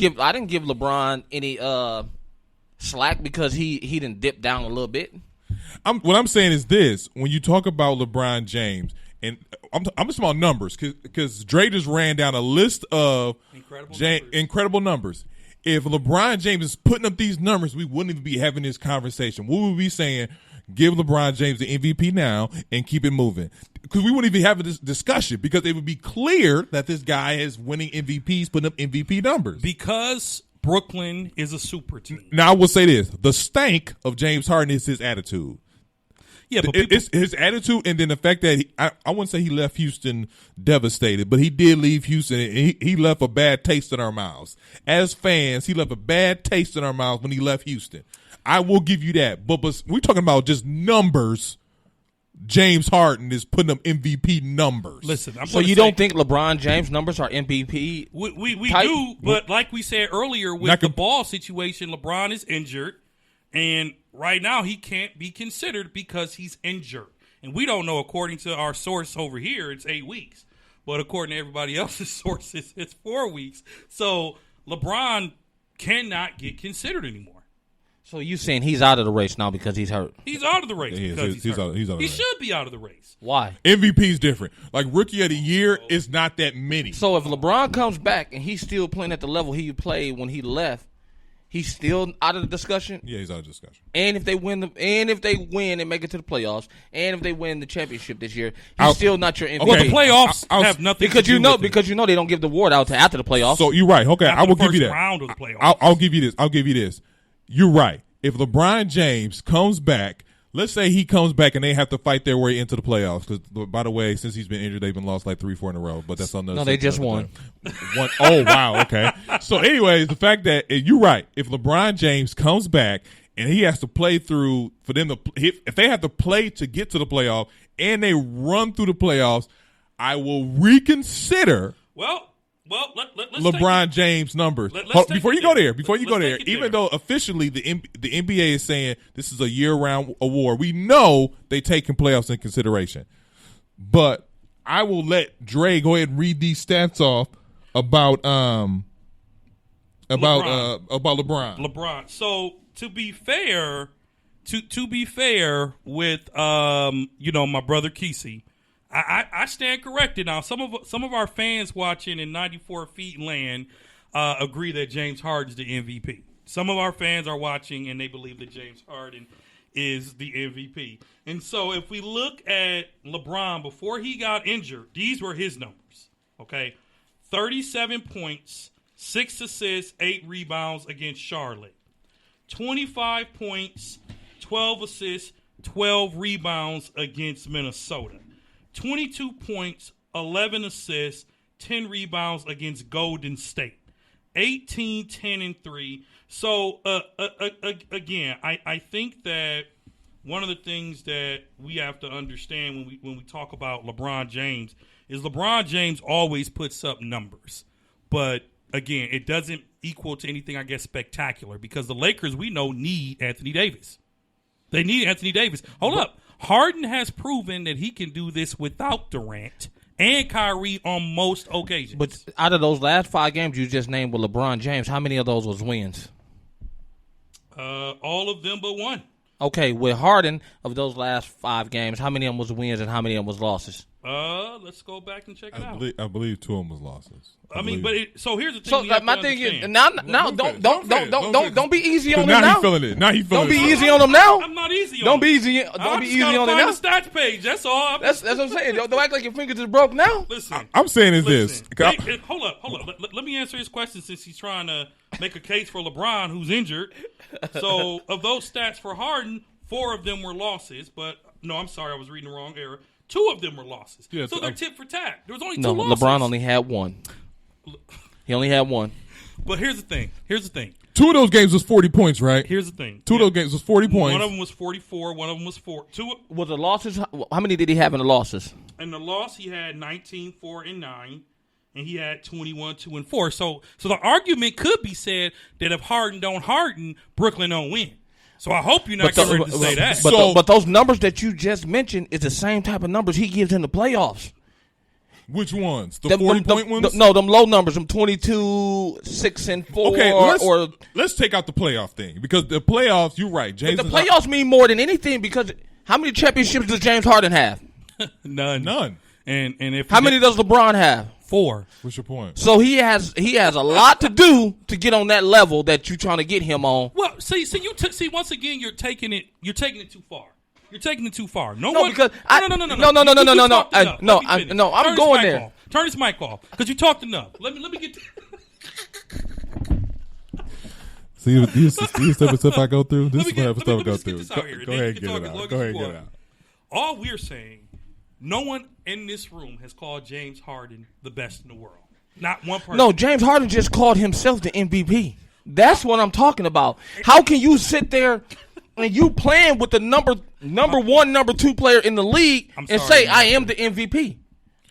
give LeBron any slack because he didn't dip down a little bit. What I'm saying is this: when you talk about LeBron James. And I'm just about numbers because Dre just ran down a list of incredible numbers. If LeBron James is putting up these numbers, we wouldn't even be having this conversation. We would be saying, give LeBron James the MVP now and keep it moving. Because we wouldn't even have this discussion because it would be clear that this guy is winning MVPs, putting up MVP numbers. Because Brooklyn is a super team. Now, I will say this. The stank of James Harden is his attitude. Yeah, but it's his attitude, and then the fact that I wouldn't say he left Houston devastated, but he did leave Houston, and he left a bad taste in our mouths. As fans, he left a bad taste in our mouths when he left Houston. I will give you that. But we're talking about just numbers. James Harden is putting up MVP numbers. Listen, so you don't think LeBron James numbers are MVP? We do, but like we said earlier with the ball situation, LeBron is injured. And right now, he can't be considered because he's injured. And we don't know, according to our source over here, it's 8 weeks. But according to everybody else's sources, it's 4 weeks. So LeBron cannot get considered anymore. So you saying he's out of the race now because he's hurt? He's out of the race. He is. because He's out of the He race. should be out of the race. Why? MVP is different. Like Rookie of the Year is not that many. So if LeBron comes back and he's still playing at the level he played when he left, he's still out of the discussion. Yeah, he's out of discussion. And if they win, and make it to the playoffs, and if they win the championship this year, he's still not your MVP. Okay. Well, the playoffs have nothing because to do you know with it. because you know they don't give the award out to after the playoffs. So you're right. Okay, After I will the give you first that. round of the playoffs. I'll give you this. You're right. If LeBron James comes back, let's say he comes back and they have to fight their way into the playoffs. Because, by the way, since he's been injured, they've been lost like 3-4 in a row. But that's on the. No, they just won. Oh wow. Okay. So, anyways, the fact that you're right. If LeBron James comes back and he has to play through for them to, if they have to play to get to the playoff and they run through the playoffs, I will reconsider. Well, let's LeBron James numbers. Before you go there, even though officially the NBA is saying this is a year-round award, we know they taking playoffs in consideration. But I will let Dre go ahead and read these stats off about LeBron. LeBron. So to be fair, with my brother Kesey. I stand corrected. Now, some of our fans watching in 94 feet land agree that James Harden's the MVP. Some of our fans are watching and they believe that James Harden is the MVP. And so if we look at LeBron before he got injured, these were his numbers. Okay, 37 points, 6 assists, 8 rebounds against Charlotte. 25 points, 12 assists, 12 rebounds against Minnesota. 22 points, 11 assists, 10 rebounds against Golden State. 18, 10, and 3. So, again, I think that one of the things that we have to understand when we talk about LeBron James is LeBron James always puts up numbers. But, again, it doesn't equal to anything, I guess, spectacular because the Lakers, we know, need Anthony Davis. They need Anthony Davis. Hold up. Harden has proven that he can do this without Durant and Kyrie on most occasions. But out of those last 5 games you just named with LeBron James, how many of those was wins? All of them but one. Okay, with Harden, of those last 5 games, how many of them was wins and how many of them was losses? Let's go back and check it out. I believe 2 of them was losses. So here's the thing. So we have my to thing is understand. now don't be easy on him Now now. he's feeling it. Now he's feeling Don't it. be easy on him now. I'm not easy on Don't him. be easy. I Don't be just easy gotta on him find now. the stats page. That's all. That's what I'm saying. Don't act like your fingers is broke now. Listen. I'm saying is Listen, this. hold up. Let me answer his question since he's trying to make a case for LeBron, who's injured. So, of those stats for Harden, 4 of them were losses. But, no, I'm sorry. I was reading the wrong era. 2 of them were losses. Yeah, so, they're tit for tat. There was only 2 No, losses. LeBron only had 1. He only had 1. But here's the thing. 2 of those games was 40 points, right? Here's the thing. 2 of those games was 40 points. One of them was 44. One of them was 4. 2. Was the losses? How many did he have in the losses? In the loss, he had 19, 4, and 9. And he had 21, 2, and 4. So the argument could be said that if Harden don't harden, Brooklyn don't win. So I hope you're not getting ready to say that. But those numbers that you just mentioned is the same type of numbers he gives in the playoffs. Which ones? The 40-point ones? No, them low numbers, them 22, 6, and 4. Okay, let's take out the playoff thing because the playoffs. You're right, James. But the playoffs mean more than anything because how many championships does James Harden have? None. And if how many does LeBron have? 4. What's your point? So he has a lot to do to get on that level that you're trying to get him on. Well, see, once again, you're taking it too far. You're taking it too far. No, I'm Turn going this mic there. off. Turn this mic off because you talked enough. Let me get. See these type of stuff I go through. This is what type of stuff I go through. Go ahead and get it out. Go ahead and get it out. All we're saying, no one in this room has called James Harden the best in the world. Not one person. No, James Harden just called himself the MVP. That's what I'm talking about. How can you sit there and you playing with the number 1, number 2 player in the league and say, I am the MVP?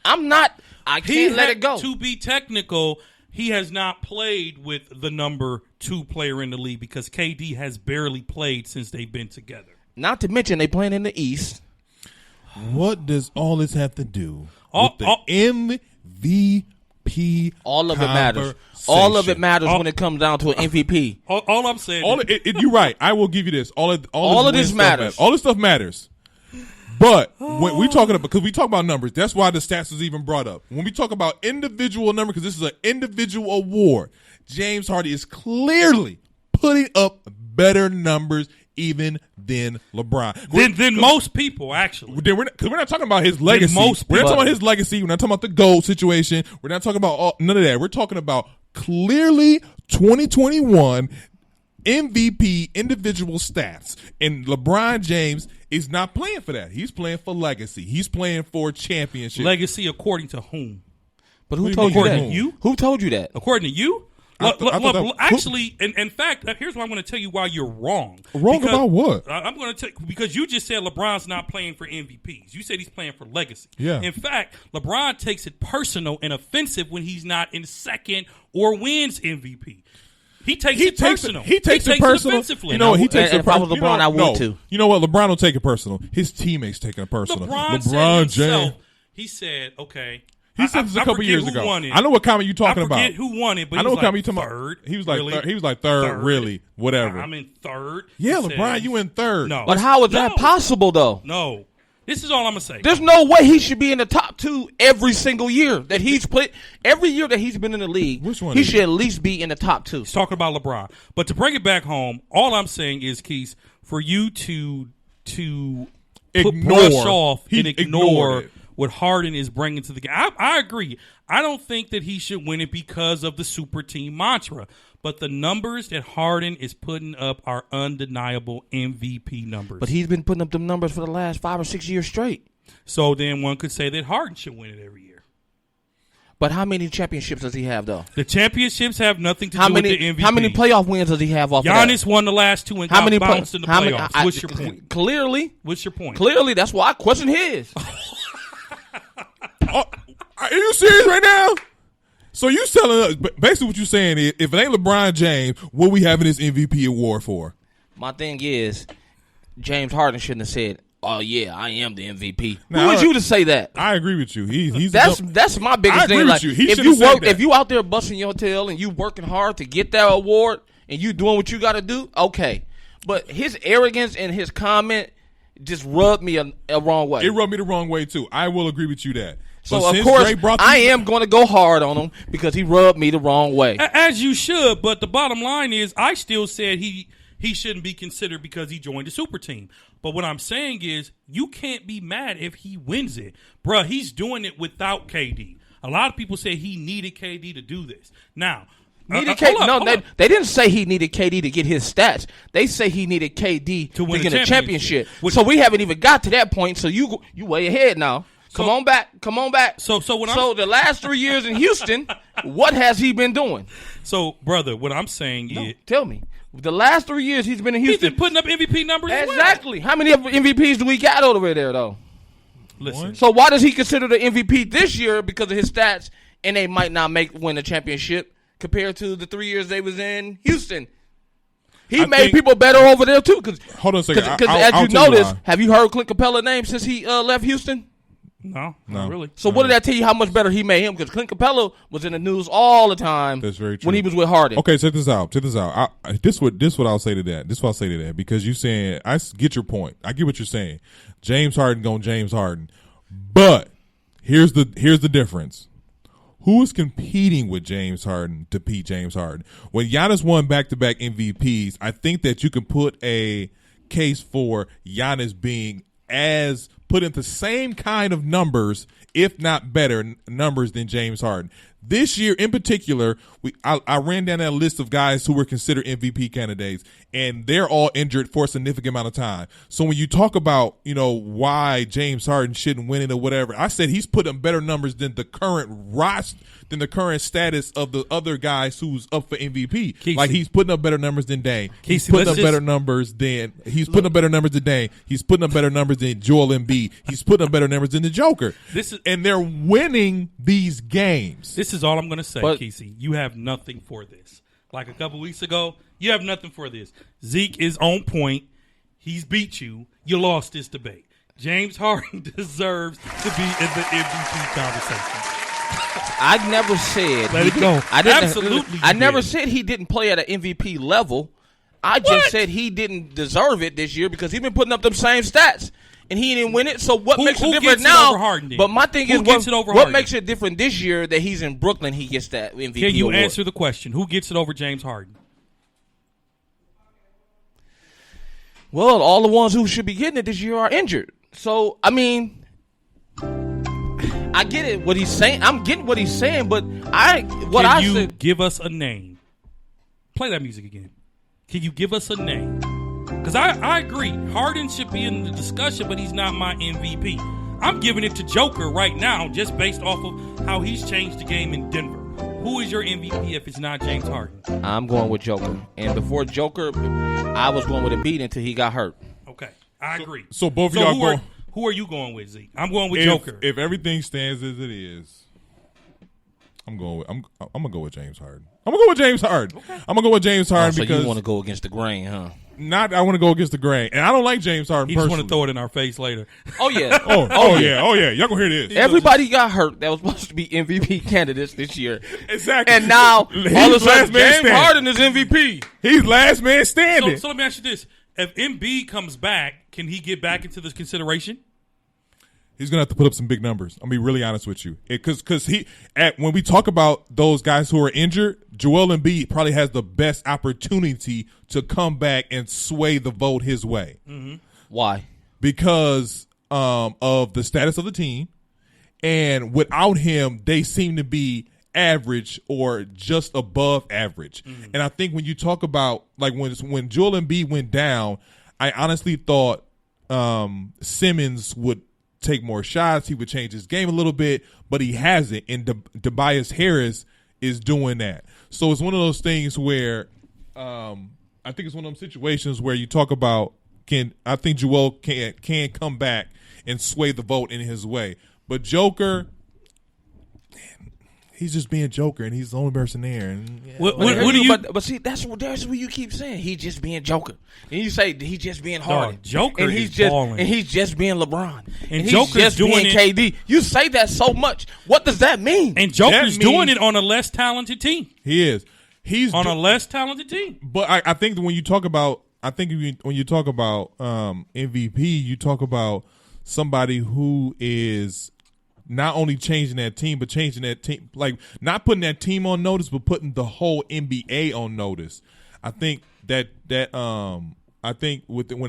I'm not. I can't let it go. To be technical, he has not played with the number 2 player in the league because KD has barely played since they've been together. Not to mention they playing in the East. What does all this have to do with the MVP? MVP. All of it matters. All of it matters when it comes down to an MVP. All I'm saying, you're right. I will give you this. All of this matters. All this stuff matters. But when we talking about, because we talk about numbers, that's why the stats was even brought up. When we talk about individual number, because this is an individual award, James Harden is clearly putting up better numbers even than LeBron. Than most people, actually. Because we're not talking about his legacy. We're not talking about his legacy. We're not talking about the gold situation. We're not talking about none of that. We're talking about clearly 2021 MVP individual stats. And LeBron James is not playing for that. He's playing for legacy. He's playing for championship. Legacy according to whom? But who told you that? You? Who told you that? According to you? Actually, in fact, here's what I'm going to tell you why you're wrong. About what? I'm going to tell you, because you just said LeBron's not playing for MVPs. You said he's playing for legacy. Yeah. In fact, LeBron takes it personal and offensive when he's not in second or wins MVP. He takes it personal. He takes it personal. Offensively. You know, he takes it if I was LeBron, I would too. You know what? LeBron will take it personal. His teammates taking it personal. LeBron James. He said, okay. He said this a couple years ago. I know what comment you're talking about. I forget who won it, but I know what comment you're talking about. Third. He was like really? He was like third, really, whatever. I'm in third. Yeah, LeBron, you in third. No, but how is that possible though? No, this is all I'm gonna say. There's no way he should be in the top 2 every single year that he's played. Every year that he's been in the league, Which one he should at least be in the top 2. He's talking about LeBron. But to bring it back home, all I'm saying is, Keith, for you to brush off and ignore what Harden is bringing to the game. I agree. I don't think that he should win it because of the super team mantra. But the numbers that Harden is putting up are undeniable MVP numbers. But he's been putting up them numbers for the last 5 or 6 years straight. So then one could say that Harden should win it every year. But how many championships does he have, though? The championships have nothing to do with the MVP. How many playoff wins does he have off Giannis of that? won the last 2 and got bounced in the playoffs. What's your point? Clearly. What's your point? Clearly, that's why I question his. Are you serious right now? So you telling us, basically what you're saying is, if it ain't LeBron James, what we having this MVP award for? My thing is, James Harden shouldn't have said, "Oh yeah, I am the MVP." Now, Who was you to say that? I agree with you. That's my biggest thing. Like, if you out there busting your tail and you working hard to get that award and you doing what you got to do, okay. But his arrogance and his comment just rubbed me a wrong way. It rubbed me the wrong way too. I will agree with you that. So, of course, I am going to go hard on him because he rubbed me the wrong way. As you should, but the bottom line is I still said he shouldn't be considered because he joined the super team. But what I'm saying is you can't be mad if he wins it. Bruh, he's doing it without KD. A lot of people say he needed KD to do this. Now, they didn't say he needed KD to get his stats. They say he needed KD to get a championship. So we haven't even got to that point, so you way ahead now. Come on back. So the last 3 years in Houston, what has he been doing? So, brother, what I'm saying is, tell me. The last 3 years he's been in Houston, he's been putting up MVP numbers. Exactly. How many MVPs do we got over there though? Listen. So why does he consider the MVP this year because of his stats, and they might not win a championship compared to the 3 years they was in Houston? He made people better over there too. Hold on a second. Because as you notice, have you heard Clint Capella's name since he left Houston? No, not really. So what did that tell you how much better he made him? Because Clint Capella was in the news all the time. That's very true. When he was with Harden. Okay, check this out. This what I'll say to that. This is what I'll say to that. Because you saying, I get your point. I get what you're saying. James Harden going James Harden. But here's the difference. Who is competing with James Harden to beat James Harden? When Giannis won back-to-back MVPs, I think that you can put a case for Giannis being put into the same kind of numbers, if not better numbers than James Harden. This year in particular, I ran down that list of guys who were considered MVP candidates, and they're all injured for a significant amount of time. So when you talk about, why James Harden shouldn't win it or whatever, I said he's putting better numbers than the current roster, than the current status of the other guys who's up for MVP. Casey. Like he's putting up better numbers than Dame. He's putting up better numbers than Dame. He's putting up better numbers than Joel Embiid. He's putting up better numbers than the Joker. And they're winning these games. This is all I'm going to say, Kesey. You have nothing for this. Like a couple weeks ago, you have nothing for this. Zeke is on point. He's beat you. You lost this debate. James Harden deserves to be in the MVP conversation. I never said. Let it go. I didn't, Absolutely. I never said he didn't play at an MVP level. I just said he didn't deserve it this year because he's been putting up them same stats. And he didn't win it. So what makes it different now? Over Harden, then? But my thing Who is, gets it over what Harden? makes it different this year that he's in Brooklyn? He gets that MVP. Can you award. answer the question? Who gets it over James Harden? Well, all the ones who should be getting it this year are injured. So I mean, I get it. What he's saying, I'm getting what he's saying. But Can you give us a name? Play that music again. Can you give us a name? Because I agree. Harden should be in the discussion, but he's not my MVP. I'm giving it to Joker right now just based off of how he's changed the game in Denver. Who is your MVP if it's not James Harden? I'm going with Joker. And before Joker, I was going with Embiid until he got hurt. Okay. I agree. So both of y'all go. Who are you going with, Zeke? I'm going with Joker. If everything stands as it is, I'm gonna go with James Harden. I'm gonna go with James Harden. Okay. I'm gonna go with James Harden so because you want to go against the grain, huh? I want to go against the grain, and I don't like James Harden. He personally. just want to throw it in our face later. Oh yeah. oh yeah. Y'all gonna hear this? Everybody got hurt that was supposed to be MVP candidates this year. Exactly. And now He's all of a sudden, man James standing. Harden is MVP. He's last man standing. So let me ask you this: if Embiid comes back, can he get back into this consideration? He's gonna have to put up some big numbers. I'm gonna be really honest with you, because when we talk about those guys who are injured, Joel Embiid probably has the best opportunity to come back and sway the vote his way. Mm-hmm. Why? Because of the status of the team, and without him, they seem to be average or just above average. Mm-hmm. And I think when you talk about like when Joel Embiid went down, I honestly thought Simmons would take more shots. He would change his game a little bit, but he hasn't. And Tobias Harris is doing that. So it's one of those things where I think it's one of those situations where you talk about I think Joel can come back and sway the vote in his way. But Joker, man, he's just being Joker, and he's the only person there. And, yeah. What do you? But see, that's what you keep saying. He's just being Joker, and you say he's just being Harden. Joker and he's is just balling. and he's just being LeBron, and he's Joker's just doing being it, KD. You say that so much. What does that mean? And Joker's doing it on a less talented team. He is. He's on a less talented team. But I think that when you talk about, MVP, you talk about somebody who is not only changing that team, but changing that team, like not putting that team on notice, but putting the whole NBA on notice. I think when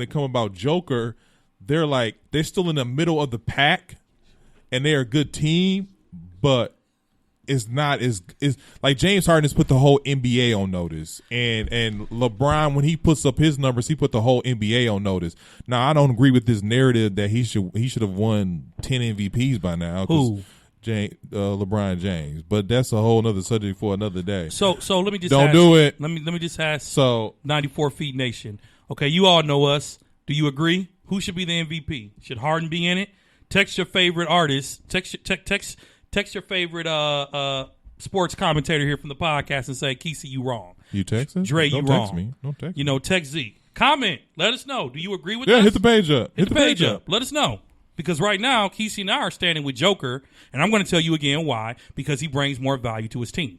it comes about Joker, they're still in the middle of the pack, and they're a good team, but it's not as like James Harden has put the whole NBA on notice, and LeBron, when he puts up his numbers, he put the whole NBA on notice. Now I don't agree with this narrative that he should have won 10 MVPs by now. Who? LeBron James, but that's a whole other subject for another day. So let me just do it. Let me just ask. So 94 Feet Nation. Okay, you all know us. Do you agree? Who should be the MVP? Should Harden be in it? Text your favorite artist. Text your favorite sports commentator here from the podcast and say, Kesey, you wrong. You text us? Dre, Don't you text wrong. me. Don't text me. Text Zeke. Comment. Let us know. Do you agree with us? Yeah, hit the page up. Hit the page up. Let us know. Because right now, Kesey and I are standing with Joker, and I'm going to tell you again why. Because he brings more value to his team.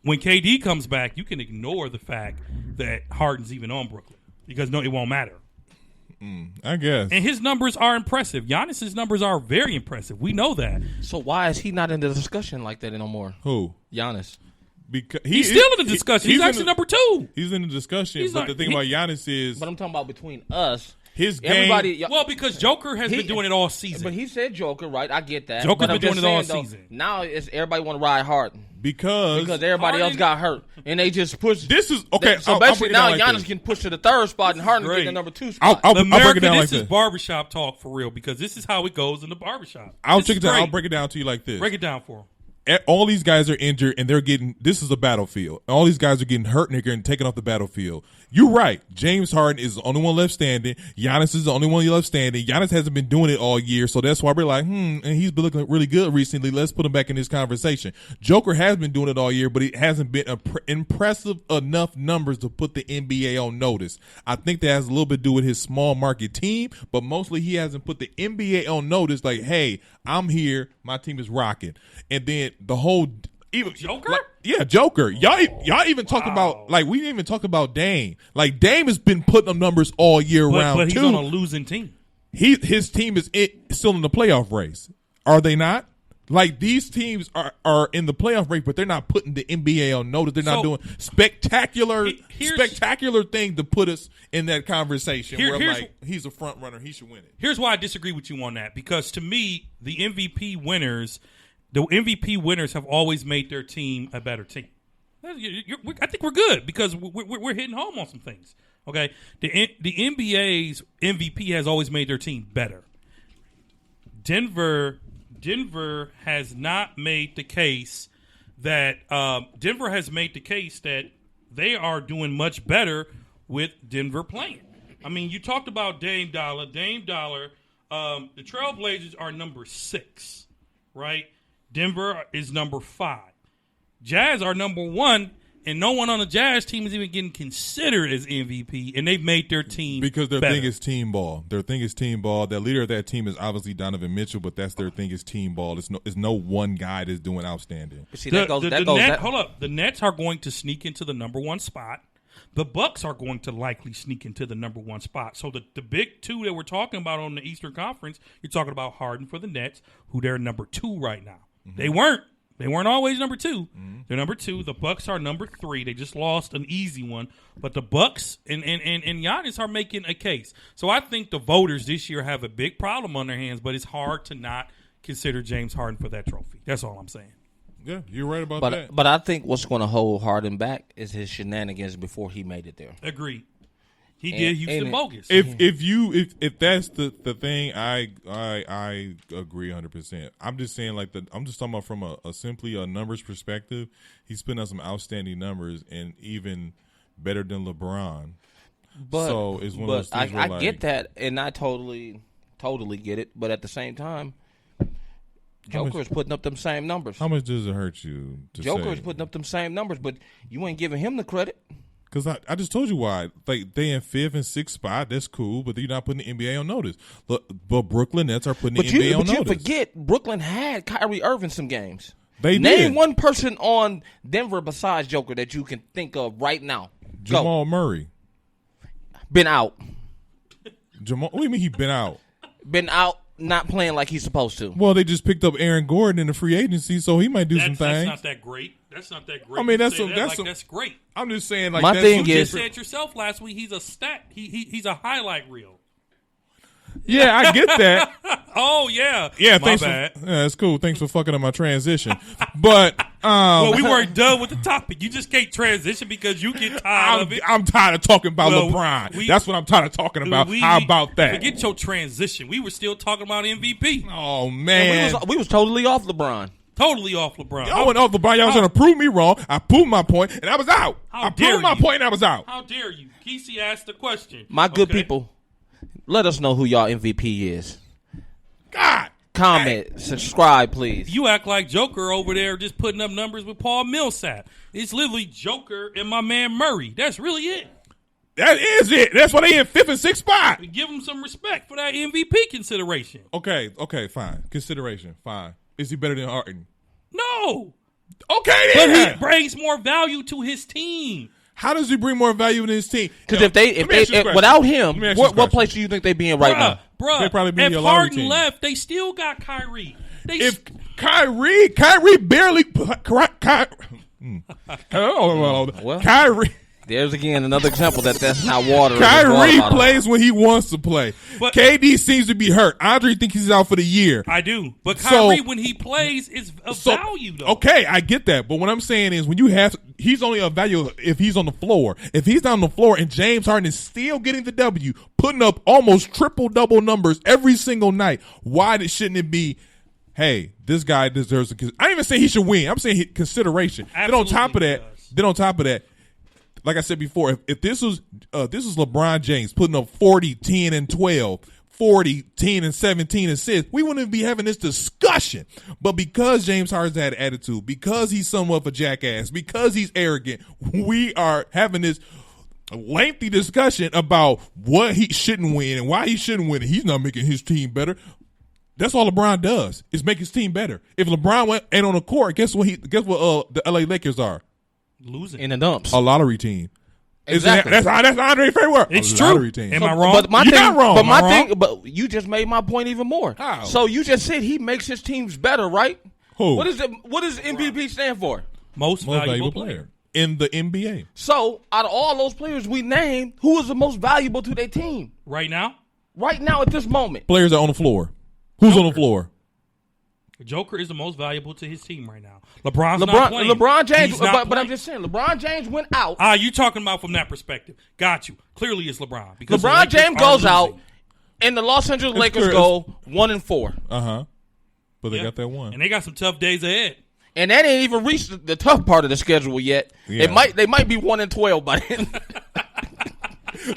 When KD comes back, you can ignore the fact that Harden's even on Brooklyn. Because it won't matter. I guess. And his numbers are impressive. Giannis's numbers are very impressive. We know that. So why is he not in the discussion like that no more? Who? Giannis. Because he's still in the discussion. He's actually number 2. He's in the discussion. But the thing about Giannis is, but I'm talking about between us. His game. Well, because Joker has been doing it all season. But he said Joker, right? I get that. Joker's been doing it all season. Now everybody want to ride Harden. Because everybody else got hurt, and they just push. This is okay. So basically, now Giannis can push to the 3rd spot, and Harden get the number 2 spot. I'll break it down like this is barbershop talk for real, because this is how it goes in the barbershop. I'll break it down to you like this. Break it down for him. all these guys are injured and this is a battlefield. All these guys are getting hurt and they're getting taken off the battlefield. You're right. James Harden is the only one left standing. Giannis is the only one left standing. Giannis hasn't been doing it all year, so that's why we're like, and he's been looking really good recently. Let's put him back in this conversation. Joker has been doing it all year, but it hasn't been impressive enough numbers to put the NBA on notice. I think that has a little bit to do with his small market team, but mostly he hasn't put the NBA on notice like, hey, I'm here. My team is rocking. And then the whole even Joker? Joker. Y'all even talked about we didn't even talk about Dame. Like Dame has been putting up numbers all year round. But he's on a losing team. His team is still in the playoff race. Are they not? Like these teams are in the playoff race, but they're not putting the NBA on notice. They're not doing spectacular thing to put us in that conversation. He's a front runner, he should win it. Here's why I disagree with you on that, because to me, the MVP winners have always made their team a better team. I think we're good because we're hitting home on some things. Okay, the NBA's MVP has always made their team better. Denver has not made the case that they are doing much better with Denver playing. I mean, you talked about Dame Dollar. The Trailblazers are number 6, right? Denver is number 5. Jazz are number 1, and no one on the Jazz team is even getting considered as MVP, and they've made their team because their better. thing is team ball. Their thing is team ball. The leader of that team is obviously Donovan Mitchell, but that's their thing is team ball. It's no one guy that's doing outstanding. See, Hold up. The Nets are going to sneak into the number 1 spot. The Bucks are going to likely sneak into the number 1 spot. So the big two that we're talking about on the Eastern Conference, you're talking about Harden for the Nets, who they're number 2 right now. Mm-hmm. They weren't always number 2. Mm-hmm. They're number 2. The Bucks are number 3. They just lost an easy one. But the Bucks and Giannis are making a case. So I think the voters this year have a big problem on their hands, but it's hard to not consider James Harden for that trophy. That's all I'm saying. Yeah, you're right about that. But I think what's going to hold Harden back is his shenanigans before he made it there. Agreed. He did Houston bogus. If that's the thing, I agree 100%. I'm just saying I'm just talking about from a simply a numbers perspective. He's putting out some outstanding numbers and even better than LeBron. But so it's one of those things I get that, and I totally get it. But at the same time, Joker's putting up them same numbers. How much does it hurt you to Joker's say? putting up them same numbers, but you ain't giving him the credit. Because I just told you why. Like, they in 5th and 6th spot. That's cool, but you're not putting the NBA on notice. But Brooklyn Nets are putting the NBA on notice. But you forget, Brooklyn had Kyrie Irving some games. They Name did. one person on Denver besides Joker that you can think of right now. Jamal Murray. Been out. What do you mean he been out? Been out, not playing like he's supposed to. Well, they just picked up Aaron Gordon in the free agency, so he might do some things. That's not that great. I mean, that's great. I'm just saying, my thing you is, just said yourself last week. He's a stat. He's a highlight reel. Yeah, I get that. Oh yeah, Thanks bad. That's cool. Thanks for fucking up my transition. But well, we weren't done with the topic. You just can't transition because you get tired of it. I'm tired of talking about LeBron. That's what I'm tired of talking about. How about that? Forget your transition. We were still talking about MVP. Oh man, we was totally off LeBron. Totally off LeBron. I went off LeBron. Y'all was trying to prove me wrong. I proved my point, and I was out. I proved my point, and I was out. How dare you? Kesey asked the question. My good people, let us know who y'all MVP is. God. Comment, subscribe, please. You act like Joker over there just putting up numbers with Paul Millsap. It's literally Joker and my man Murray. That's really it. That is it. That's why they in 5th and 6th spot. Give him some respect for that MVP consideration. Okay, fine. Consideration, fine. Is he better than Harden? No. Okay, then. But he brings more value to his team. How does he bring more value to his team? Because if they without him, what place do you think they be in right now? Bruh, they probably be if in the lottery Harden team. left, they still got Kyrie. If Kyrie barely Kyrie. There's again another example that's not water. Kyrie plays when he wants to play. But KD seems to be hurt. Andre thinks he's out for the year. I do. But Kyrie, when he plays, is of value, though. Okay, I get that. But what I'm saying is he's only of value if he's on the floor. If he's not on the floor and James Harden is still getting the W, putting up almost triple-double numbers every single night, why shouldn't it be hey, this guy deserves I didn't even say he should win. I'm saying consideration. Then on top of that, like I said before, if this was LeBron James putting up 40, 10, and 12, 40, 10, and 17 assists, we wouldn't be having this discussion. But because James Harden's had attitude, because he's somewhat of a jackass, because he's arrogant, we are having this lengthy discussion about what he shouldn't win and why he shouldn't win. He's not making his team better. That's all LeBron does is make his team better. If LeBron ain't on the court, guess what the LA Lakers are? Losing in the dumps. A lottery team. Exactly. That's Andre favorite word. It's a true. Lottery team. Am I wrong? But You're not wrong. But you just made my point even more. How? So you just said he makes his teams better, right? Who? What does MVP stand for? Most valuable player in the NBA. So out of all those players we named, who is the most valuable to their team right now? Right now at this moment. Players that are on the floor. Who's on the floor? Joker is the most valuable to his team right now. LeBron's not playing. LeBron James, but I'm just saying, LeBron James went out. You talking about from that perspective. Got you. Clearly it's LeBron. Because LeBron James goes out, and the Los Angeles Lakers go 1-4. Uh-huh. But they got that one. And they got some tough days ahead. And that ain't even reached the tough part of the schedule yet. Yeah. They might be 1-12 by then.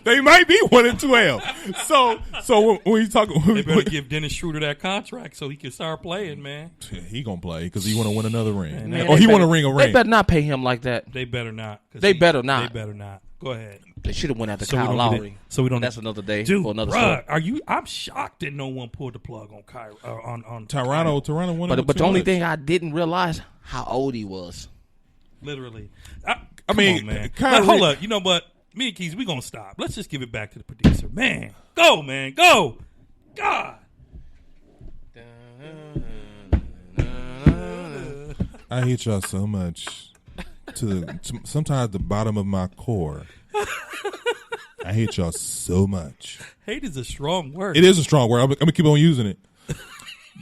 They might be 1-12. So when you talk, they better give Dennis Schroeder that contract so he can start playing, man. He gonna play because he want to win another ring, Man, or he want to ring a ring. They better not pay him like that. They better not. They better not. They better not. Go ahead. They should have went after Kyle Lowry. So we don't. That's another day Dude, for another bruh, story. I'm shocked that no one pulled the plug on Kyrie on Toronto won. But the only thing I didn't realize how old he was. Literally. I mean, on, man. Kyrie, hold up. You know what? Me and Keys, we gonna stop. Let's just give it back to the producer. Man, go, man, go. God. I hate y'all so much. To sometimes the bottom of my core. I hate y'all so much. Hate is a strong word. It is a strong word. I'm gonna keep on using it.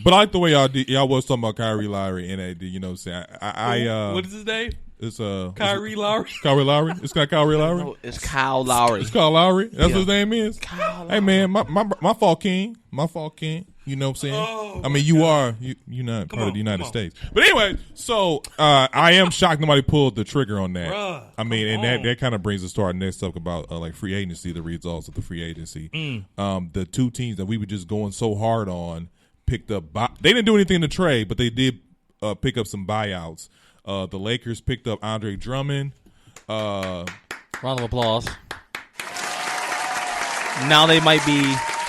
But I like the way y'all was talking about Kyrie Lowry and AD. You know what I'm saying? What is his name? It's Kyrie Lowry. Kyrie Lowry. It's not Kyrie Lowry. No, it's Kyle Lowry. It's Kyle Lowry. That's what his name is. Kyle Hey man, my fault, King. My fault, King. You know what I'm saying? Oh, I mean, you're not part of the United States. But anyway, so I am shocked nobody pulled the trigger on that. Bruh, I mean, and that kind of brings us to our next talk about like free agency, the results of the free agency. The two teams that we were just going so hard on picked up. They didn't do anything to trade, but they did pick up some buyouts. The Lakers picked up Andre Drummond. Round of applause. Now they might be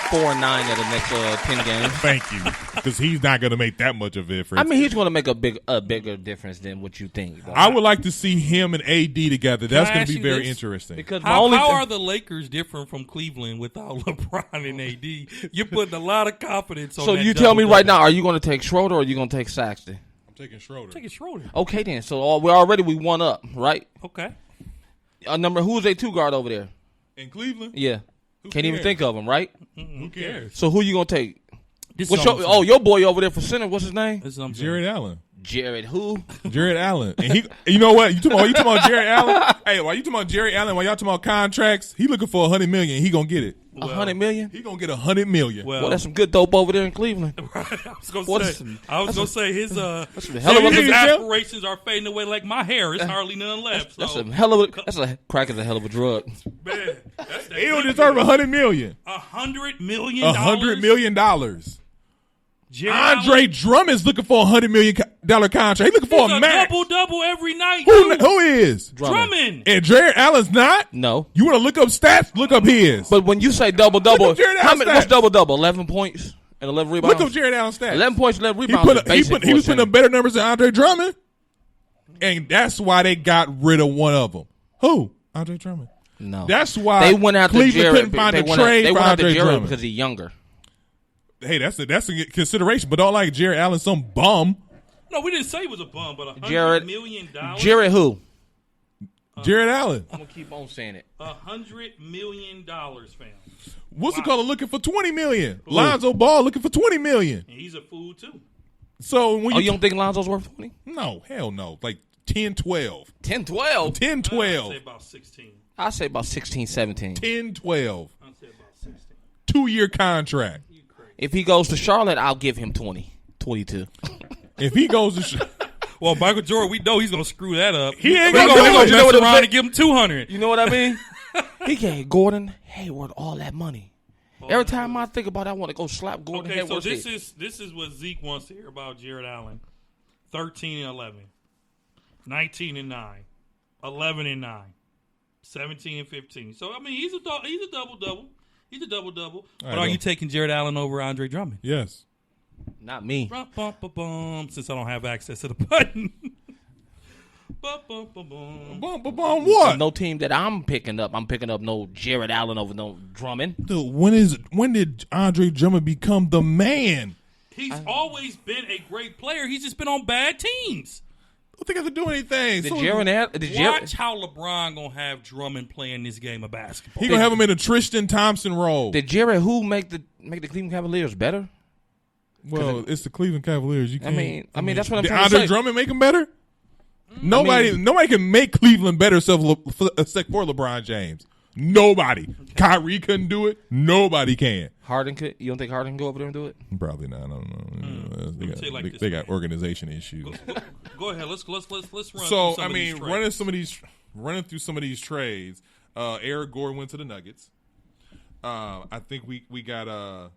4-9 at the next 10 games. Thank you, because he's not going to make that much of a difference. I mean, he's going to make a bigger difference than what you think. I would like to see him and AD together. That's going to be very interesting. Because how are the Lakers different from Cleveland without LeBron and AD? You're putting a lot of confidence on So that you tell me right double-double. now, are you going to take Schroeder or are you going to take Saxton? I'm taking Schroeder. Take it Schroeder. Okay, then. So we won up, right? Okay. Who's a 2 guard over there? In Cleveland? Yeah. Can't even think of him, right? Who cares? So who you going to take? This What's is what I'm saying. your boy over there for center, what's his name? This is what I'm saying. Jared Allen. Jared who? Jared Allen. And he, you know what? You talking about Jared Allen? Hey, while you talking about Jared Allen, while y'all talking about contracts, he looking for $100 million. He gonna get it. $100 million? He gonna get $100 million. Well, Well, that's some good dope over there in Cleveland. I was What gonna is- say, his some hell of a- his aspirations are fading away like my hair. It's hardly none left. That's so, crack is a hell of a drug. man, that's that He don't deserve $100 million. $100 million. $100 million. Jared Andre Allen, Drummond's looking for $100 million contract. He looking for he's a max. double every night. Who is? Drummond. And Jared Allen's not? No. You want to look up stats? Look up his. But when you say double-double, Look up Jared Allen's what's stats. double-double? 11 points and 11 rebounds? Look up Jared Allen's stats. 11 points, 11 He, rebounds. is basic he for was a putting center. up better numbers than Andre Drummond. And that's why they got rid of one of them. Who? Andre Drummond. No. That's why They went after Cleveland Jared. couldn't find They a went after- trade they for went after Andre Jared Drummond. because he's younger. Hey, that's a consideration, but don't like Jared Allen some bum. No, we didn't say he was a bum, but Jared- $100 million. Jared who? Jared Allen. I'm going to keep on saying it. $100 million, fam. What's the color looking for $20 million? Lonzo Ball looking for $20 million. And he's a fool too. So when Oh, you don't think Lonzo's worth 20? no, hell no. Like 10, 12. 10, 12? 10, I'd 12. say about 16. I say about 16, 17. 10, 12. I'd say about 16. 2-year contract. If he goes to Charlotte, I'll give him 20. 22. If he goes to Well, Michael Jordan, we know he's gonna screw that up. He ain't We're gonna do it. mess You know what I'm around saying? and give him 200. You know what I mean? He gave Gordon Hayward all that money. Every time I think about it, I want to go slap Gordon Okay, so Hayward. this is what Zeke wants to hear about Jared Allen. 13-11, 19-9, 11-9, 17-15. So I mean, he's a double-double. He's a double-double. But are you taking Jared Allen over Andre Drummond? yes. Not me. Since I don't have access to the button. What? No team that I'm picking up. I'm picking up no Jared Allen over no Drummond. Dude, when did Andre Drummond become the man? He's always been a great player. He's just been on bad teams. Don't think I have to do anything. Watch how LeBron gonna have Drummond playing this game of basketball. He gonna have him in a Tristan Thompson role. Did Jared who make the Cleveland Cavaliers better? Well, it's the Cleveland Cavaliers. You I can't. mean that's what I'm Did trying to Andre say. Drummond make him better? Nobody can make Cleveland better except for LeBron James. Nobody. Kyrie couldn't do it. Nobody can. Harden could. You don't think Harden can go over there and do it? Probably not. I don't know. They got organization issues. Go ahead. Let's run. So through some I of these mean, trades. running through some of these trades. Eric Gordon went to the Nuggets. I think we got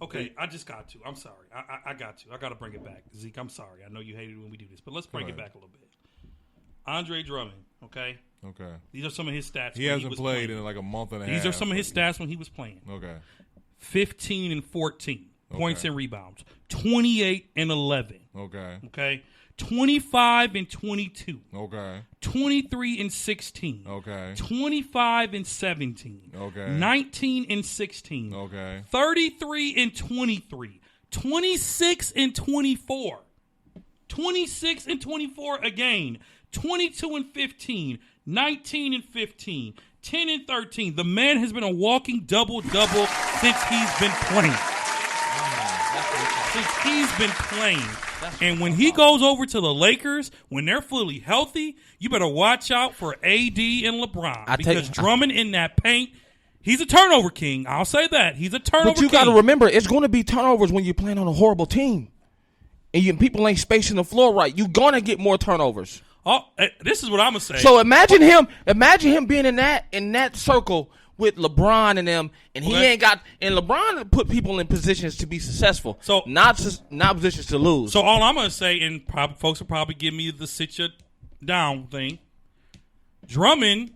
Okay, I just got to. I'm sorry. I got to. I got to bring it back. Zeke, I'm sorry. I know you hated it when we do this, but let's bring it back a little bit. Andre Drummond, okay? Okay. These are some of his stats. He hasn't played in like a month and a half. These are some of his stats when he was playing. Okay. 15-14 points and rebounds. 28-11. Okay. Okay. 25-22. Okay. 23-16. Okay. 25-17. Okay. 19-16. Okay. 33-23. 26-24. 26-24 again. 22-15. 19-15. 10-13. The man has been a walking double-double since he's been playing. And when he goes over to the Lakers, when they're fully healthy, you better watch out for AD and LeBron. Because Drummond in that paint, he's a turnover king. I'll say that. He's a turnover king. But you got to remember, it's going to be turnovers when you're playing on a horrible team. And people ain't spacing the floor right. You're going to get more turnovers. Oh, this is what I'm going to say. So imagine him being in that circle with LeBron and them, and he ain't got. And LeBron put people in positions to be successful, so not positions to lose. So all I'm going to say, and folks will probably give me the sit you down thing. Drummond,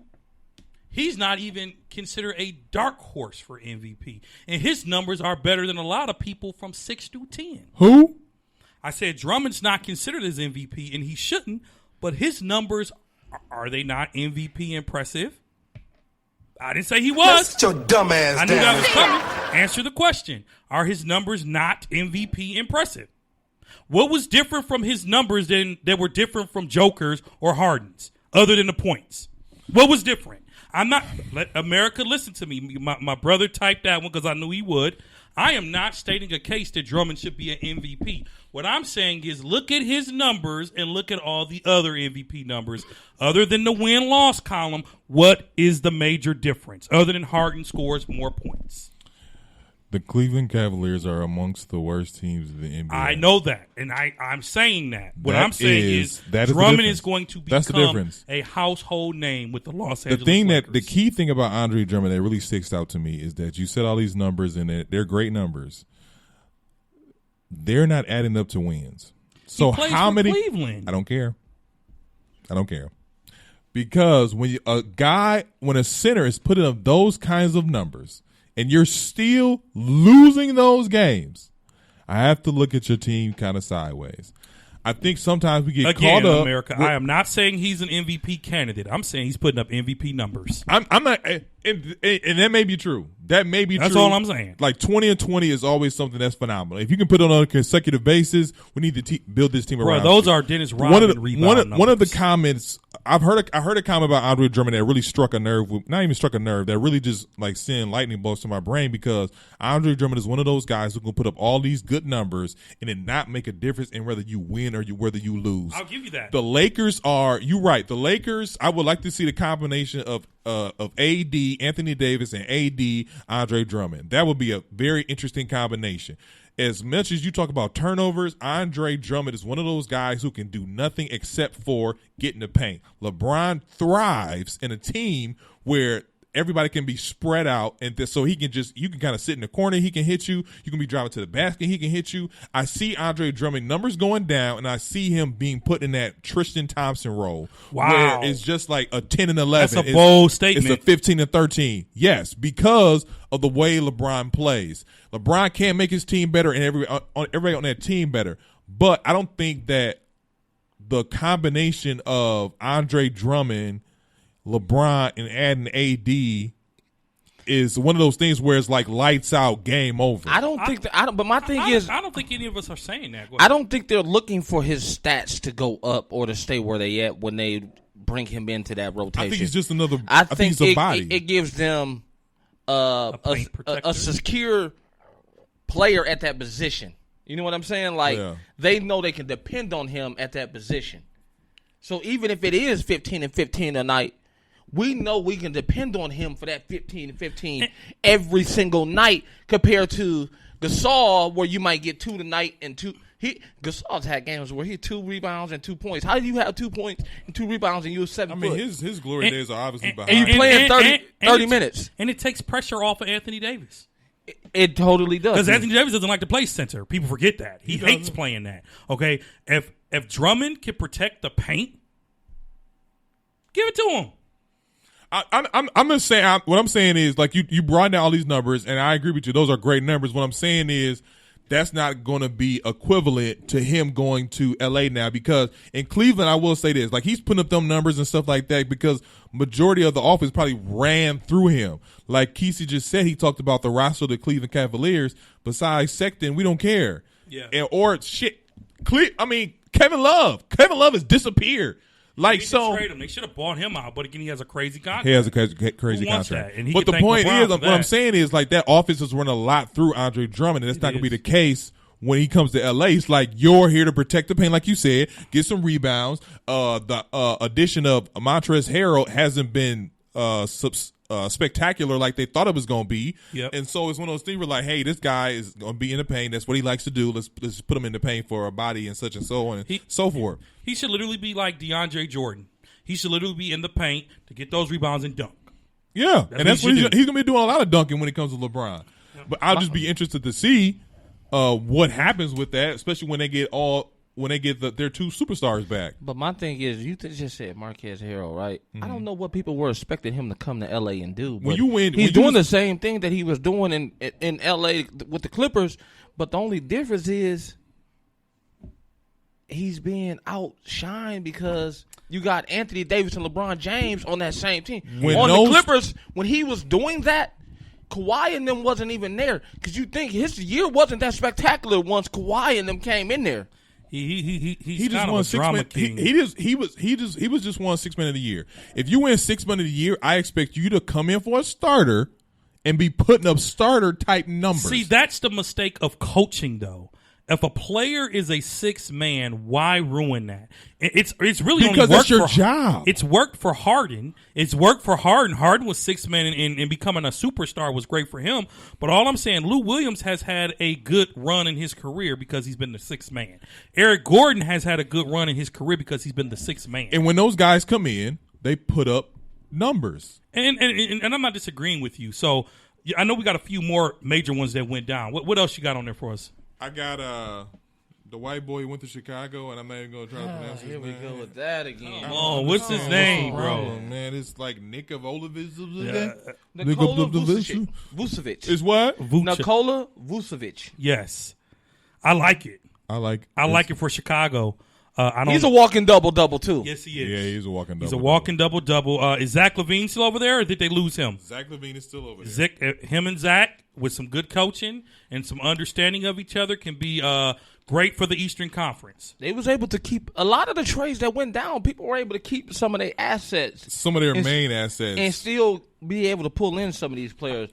he's not even considered a dark horse for MVP, and his numbers are better than a lot of people from 6 through 10. Who? I said Drummond's not considered as MVP, and he shouldn't. But his numbers, are they not MVP impressive? I didn't say he was. Sit your dumb ass I knew down. that was coming. Answer the question. Are his numbers not MVP impressive? What was different from his numbers that were different from Joker's or Harden's, other than the points? What was different? I'm not. Let America listen to me. My brother typed that one because I knew he would. I am not stating a case that Drummond should be an MVP. What I'm saying is look at his numbers and look at all the other MVP numbers. Other than the win-loss column, what is the major difference? Other than Harden scores more points. The Cleveland Cavaliers are amongst the worst teams in the NBA. I know that, and I'm saying that. What That I'm saying is that is Drummond the is difference. going to That's the become difference. a household name with the Los Angeles Lakers. The key thing about Andre Drummond that really sticks out to me is that you said all these numbers and they're great numbers. They're not adding up to wins. So he plays how for many? Cleveland. I don't care. Because when a center is putting up those kinds of numbers and you're still losing those games, I have to look at your team kind of sideways. I think sometimes we get caught up. America, I am not saying he's an MVP candidate. I'm saying he's putting up MVP numbers. I'm not, and that may be true. That may be That's true. all I'm saying. Like 20-20 is always something that's phenomenal. If you can put it on a consecutive basis, we need to build this team around. Those are Dennis Rodman rebound one of the comments I heard a comment about Andre Drummond that really struck a nerve. Not even struck a nerve. That really just like sent lightning bolts to my brain because Andre Drummond is one of those guys who can put up all these good numbers and it not make a difference in whether you win or whether you lose. I'll give you that. The Lakers are. You're right. The Lakers. I would like to see the combination of AD, Anthony Davis, and AD, Andre Drummond. That would be a very interesting combination. as much as you talk about turnovers, Andre Drummond is one of those guys who can do nothing except for get in the paint. LeBron thrives in a team where everybody can be spread out, and so he can you can kind of sit in the corner. He can hit you. You can be driving to the basket. He can hit you. I see Andre Drummond numbers going down, and I see him being put in that Tristan Thompson role. Wow. Where it's just like a 10 and 11. That's a bold statement. It's a 15 and 13. Yes, because of the way LeBron plays. LeBron can make his team better and everybody on that team better. But I don't think that the combination of Andre Drummond, LeBron, and adding AD is one of those things where it's like lights out, game over. I don't think that. But my thing is, I don't think any of us are saying that. I don't think they're looking for his stats to go up or to stay where they at when they bring him into that rotation. I think he's just another. I think he's a body. It gives them a secure player at that position. You know what I'm saying? Like they know they can depend on him at that position. So even if it is 15 and 15 a night, we know we can depend on him for that 15 and 15 every single night compared to Gasol, where you might get 2 tonight and 2. Gasol's had games where he had 2 rebounds and 2 points. How do you have 2 points and 2 rebounds and you were 7 foot? I mean, his glory days are obviously behind. And you playing 30 minutes. And it takes pressure off of Anthony Davis. It totally does. Because Anthony Davis doesn't like to play center. People forget that. He hates playing that. Okay? If Drummond can protect the paint, give it to him. I'm just saying. What I'm saying is, like, you brought down all these numbers, and I agree with you. Those are great numbers. What I'm saying is, that's not going to be equivalent to him going to LA now, because in Cleveland, I will say this, like, he's putting up them numbers and stuff like that because majority of the offense probably ran through him. Like Kesey just said, he talked about the roster of the Cleveland Cavaliers. Besides Sexton, we don't care. Yeah. Kevin Love has disappeared. Like, so trade him. They should have bought him out, but again, he has a crazy contract. He has a crazy contract. That? And but the point is, what I'm saying is, like, that offense is running a lot through Andre Drummond, and that's not going to be the case when he comes to LA. It's like, you're here to protect the paint, like you said, get some rebounds. The addition of Montrezl Harrell hasn't been spectacular like they thought it was going to be. Yep. And so it's one of those things where, like, hey, this guy is going to be in the paint. That's what he likes to do. Let's put him in the paint for a body and such and so on and so forth. He should literally be like DeAndre Jordan. He should literally be in the paint to get those rebounds and dunk. Yeah, that's what he's going to be doing, a lot of dunking when it comes to LeBron. But I'll just be interested to see what happens with that, especially when they get their 2 superstars back. But my thing is, you just said Montrezl Harrell, right? Mm-hmm. I don't know what people were expecting him to come to L.A. and do. But he's doing the same thing that he was doing in L.A. with the Clippers, but the only difference is he's being outshined because you got Anthony Davis and LeBron James on that same team. The Clippers, when he was doing that, Kawhi and them wasn't even there because you think his year wasn't that spectacular once Kawhi and them came in there. He just won 6 man. He was just won 6 man of the year. If you win 6 man of the year, I expect you to come in for a starter and be putting up starter type numbers. See, that's the mistake of coaching, though. If a player is a 6 man, why ruin that? It's really because only it's your job. It's worked for Harden. It's worked for Harden. Harden was 6 man and becoming a superstar was great for him. But all I'm saying, Lou Williams has had a good run in his career because he's been the 6 man. Eric Gordon has had a good run in his career because he's been the 6 man. And when those guys come in, they put up numbers. And I'm not disagreeing with you. So I know we got a few more major ones that went down. What else you got on there for us? I got the white boy who went to Chicago, and I'm not even going to try to pronounce his name. Here we go with that again. Oh, what's his name, bro? Man, it's like Nikola Vucevic. Is what? Nikola Vucevic. Yes. I like it. I like it for Chicago. He's a walking double-double, too. Yes, he is. Yeah, he's a walking double-double. He's a walking double-double. Is Zach LaVine still over there, or did they lose him? Zach LaVine is still over there. Him and Zach, with some good coaching and some understanding of each other, can be great for the Eastern Conference. They was able to keep a lot of the trades that went down. People were able to keep some of their assets. Some of their main assets. And still be able to pull in some of these players.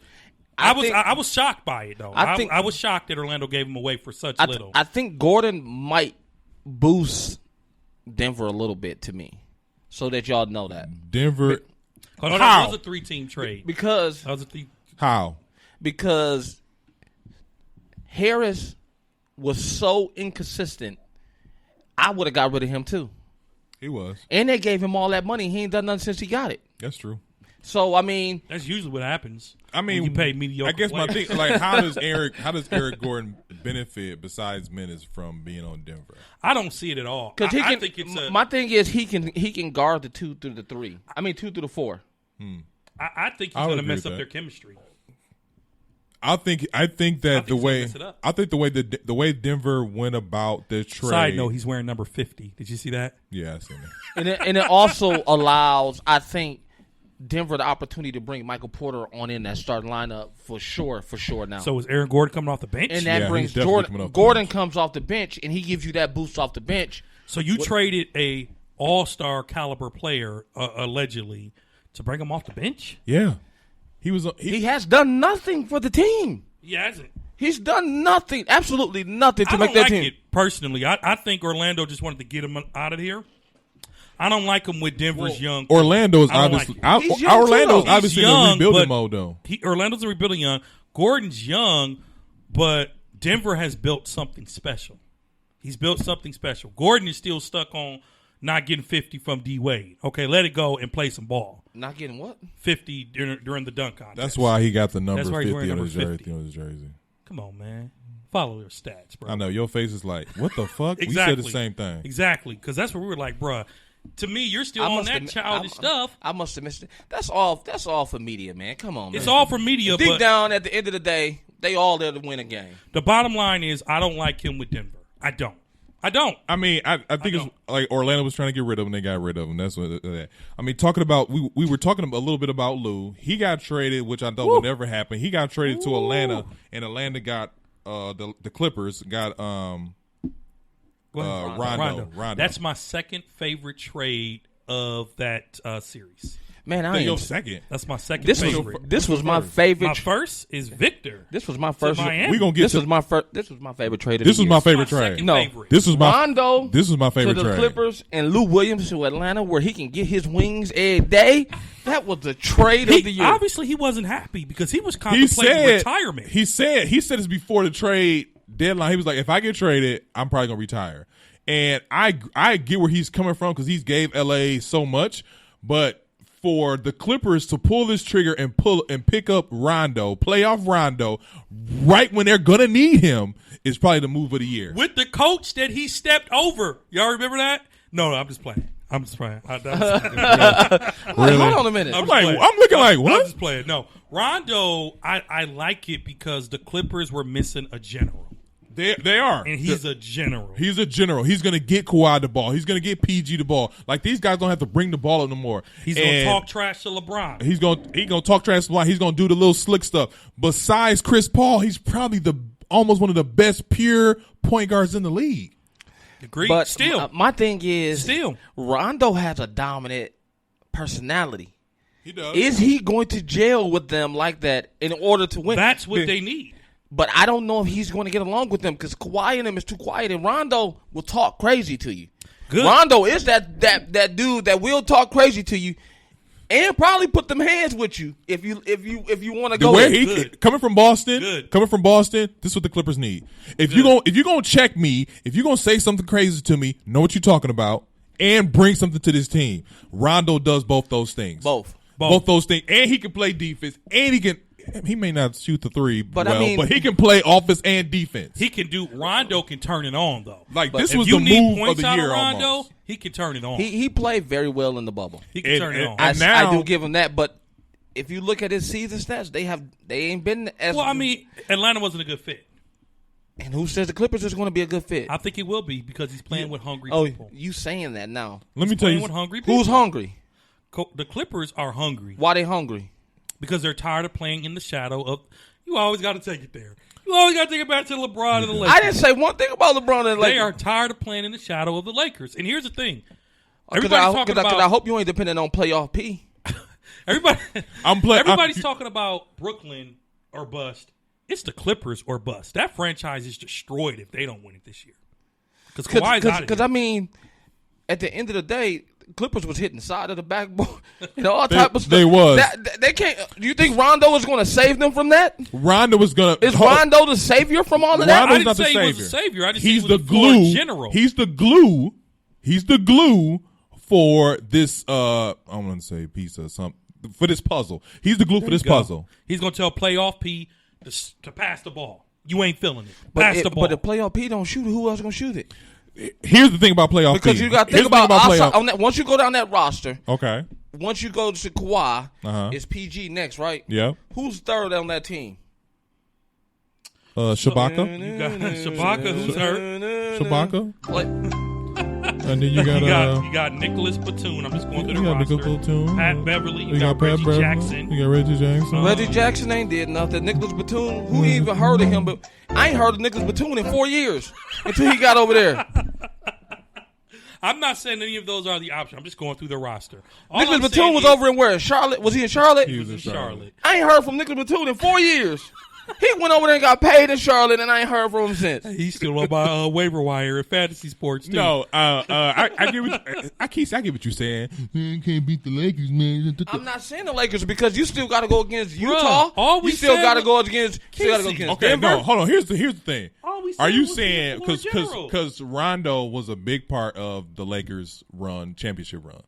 I was shocked by it, though. I was shocked that Orlando gave him away for such little. I think Gordon might boost Denver a little bit to me, so that y'all know that. Denver. That was a 3-team trade. Because how? Because Harris was so inconsistent, I would have got rid of him too. He was. And they gave him all that money. He ain't done nothing since he got it. That's true. So, I mean, that's usually what happens. I mean, when you pay mediocre. I guess players. my thing, like, how does Eric Gordon benefit besides minutes from being on Denver? I don't see it at all. Because I think it's my thing is he can guard the 2 through the 3. I mean 2 through the 4. I think he's going to mess up their chemistry. I think that the way Denver went about their trade. Side note, he's wearing number 50. Did you see that? Yeah, I seen that. And it also allows, I think, Denver the opportunity to bring Michael Porter on in that starting lineup for sure now. So is Aaron Gordon coming off the bench? And that brings Jordan. Gordon comes off the bench, and he gives you that boost off the bench. So you traded a all-star caliber player, allegedly, to bring him off the bench? Yeah. He has done nothing for the team. He hasn't. He's done nothing, absolutely nothing to make that team. It personally. I think Orlando just wanted to get him out of here. I don't like him with Denver's young. Orlando's obviously in rebuilding mode, though. Orlando's rebuilding young. Gordon's young, but Denver has built something special. He's built something special. Gordon is still stuck on not getting 50 from D Wade. Okay, let it go and play some ball. Not getting what? 50 during the dunk contest. That's why he got the number 50 on his jersey. Come on, man. Follow your stats, bro. I know. Your face is like, what the fuck? Exactly. We said the same thing. Exactly, because that's what we were like, bruh. To me, you're still on that childish stuff. I must have missed it. That's all for media, man. Come on, man. It's all for media. Deep down, at the end of the day, they all there to win a game. The bottom line is, I don't like him with Denver. I don't. I mean, I think it's like Orlando was trying to get rid of him. They got rid of him. That's what. I mean, talking about we were talking a little bit about Lou. He got traded, which I thought would never happen. He got traded to Atlanta, and Atlanta got the Clippers got Rondo. That's my second favorite trade of that series. Man, I ain't your second. That's my second favorite. This was my favorite. My first is Victor. This was my first. We gonna get. This was my first. This was my favorite trade. This was my favorite trade. No, this was my Rondo. This was my favorite to the trade. Clippers and Lou Williams to Atlanta, where he can get his wings every day. That was the trade of the year. Obviously, he wasn't happy because he was contemplating retirement. He said this before the trade deadline. He was like, if I get traded, I'm probably gonna retire. And I get where he's coming from because he's gave LA so much, but for the Clippers to pull this trigger and pick up Rondo, playoff Rondo, right when they're gonna need him, is probably the move of the year. With the coach that he stepped over, y'all remember that? No, I'm just playing. Really? Hold on a minute. I'm looking like what? I'm just playing. No, Rondo. I like it because the Clippers were missing a general. They are. And he's a general. He's a general. He's going to get Kawhi the ball. He's going to get PG the ball. Like, these guys don't have to bring the ball up no more. He's going to talk trash to LeBron. He's going to talk trash to LeBron. He's going to do the little slick stuff. Besides Chris Paul, he's probably almost one of the best pure point guards in the league. Agreed. But still. My thing is, Rondo has a dominant personality. He does. Is he going to jail with them like that in order to win? That's what they need. But I don't know if he's going to get along with them because Kawhi and him is too quiet, and Rondo will talk crazy to you. Good. Rondo is that dude that will talk crazy to you, and probably put them hands with you if you want to go. Coming from Boston, this is what the Clippers need. If you're gonna check me, if you're gonna say something crazy to me, know what you're talking about, and bring something to this team. Rondo does both those things. Both those things, and he can play defense, and he can. He may not shoot the three but he can play offense and defense. He can do. Rondo can turn it on though. This was the move of the year. Rondo, almost. He can turn it on. He played very well in the bubble. He can turn it on. I do give him that, but if you look at his season stats, they ain't been as well. I mean, Atlanta wasn't a good fit. And who says the Clippers is going to be a good fit? I think it will be because he's playing with hungry people. You saying that now? Let me tell you, with hungry people. Who's hungry? The Clippers are hungry. Why they hungry? Because they're tired of playing in the shadow of. You always got to take it there. You always got to take it back to LeBron and the Lakers. I didn't say one thing about LeBron and the Lakers. They are tired of playing in the shadow of the Lakers. And here's the thing. Because I hope you ain't dependent on playoff P. Everybody's talking about Brooklyn or bust. It's the Clippers or bust. That franchise is destroyed if they don't win it this year. Because Kawhi's out of here. Because, I mean, at the end of the day, Clippers was hitting the side of the backboard and all type of stuff. They was. They can't. Do you think Rondo is going to save them from that? Rondo was going to. Is Rondo the savior from all of that? I didn't say he was a savior. I just He's said he was the the floor glue. general. He's the glue. He's the glue for this. I want to say piece of something for this puzzle. He's the glue for this puzzle. He's going to tell playoff P to pass the ball. You ain't feeling it. Pass the ball. But if playoff P don't shoot it, who else going to shoot it? Here's the thing about playoff Because P. you got to think about on that. Once you go down that roster, okay. Once you go to Kawhi, it's PG next, right? Yeah. Who's third on that team? Shabaka. You got Shabaka, who's hurt. Shabaka. And then you got Nicholas Batum. I'm just going through the got roster. Nicholas Batum. Pat Beverly. You got Reggie Pat Jackson. You got Reggie Jackson. Reggie Jackson ain't did nothing. Nicholas Batum, who even heard of him? But I ain't heard of Nicholas Batum in 4 years until he got over there. I'm not saying any of those are the option. I'm just going through the roster. Nicholas Batum was over in where? Charlotte? Was he in Charlotte? He was in Charlotte. I ain't heard from Nicholas Batum in 4 years. He went over there and got paid in Charlotte, and I ain't heard from him since. He's still on my waiver wire in fantasy sports too. No, I get what you're saying. Man, can't beat the Lakers, man. I'm not saying the Lakers because you still got to go against Utah. All we you still said got to was- go against. Still got to go against Okay, Denver. no, hold on. Here's the thing. All we said Are you was saying the floor general. because Rondo was a big part of the Lakers' championship run?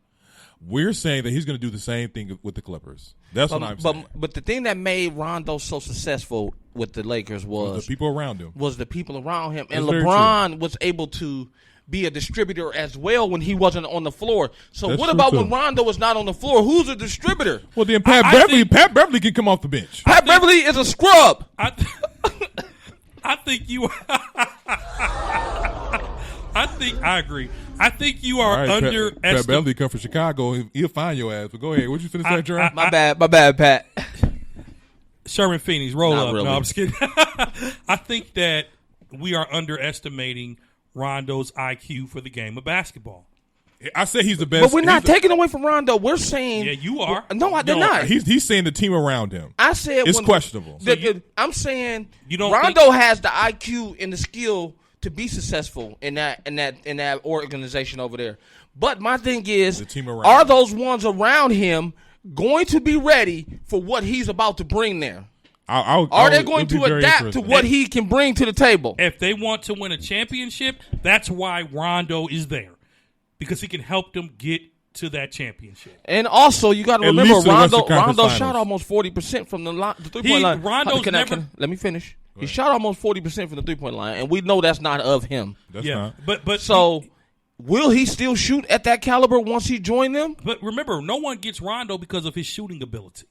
We're saying that he's going to do the same thing with the Clippers. That's what I'm saying. But the thing that made Rondo so successful with the Lakers was the people around him. Was the people around him, and That's very LeBron was able to be a distributor as well when he wasn't on the floor. So That's what true, about too. when Rondo was not on the floor? Who's a distributor? Well, then Pat Beverly can come off the bench. Pat Beverly is a scrub. I think you. I agree. I think you are All right, Pat underestimating. Beverly come from Chicago. He'll find your ass. But go ahead. What you finna say, Dre? My bad, Pat. Sherman Phoenix, roll Not up. really. No, I'm just kidding. I think that we are underestimating Rondo's IQ for the game of basketball. I said he's the best. But we're not taking away from Rondo. We're saying Yeah, you are. No, I did not. He's saying the team around him. I said It's questionable. I'm saying You don't Rondo has the IQ and the skill to be successful in that organization over there. But my thing is, The team around are him. those ones around him going to be ready for what he's about to bring there? Are they going to adapt to what he can bring to the table? If they want to win a championship, that's why Rondo is there. Because he can help them get to that championship. And also, you got to At remember, least the Western Rondo Conference shot Finals. almost 40% from the 3-point line. Rondo's never. Let me finish. He shot almost 40% from the 3-point line, and we know that's not of him. That's Yeah, not. but So, will he still shoot at that caliber once he join them? But remember, no one gets Rondo because of his shooting ability.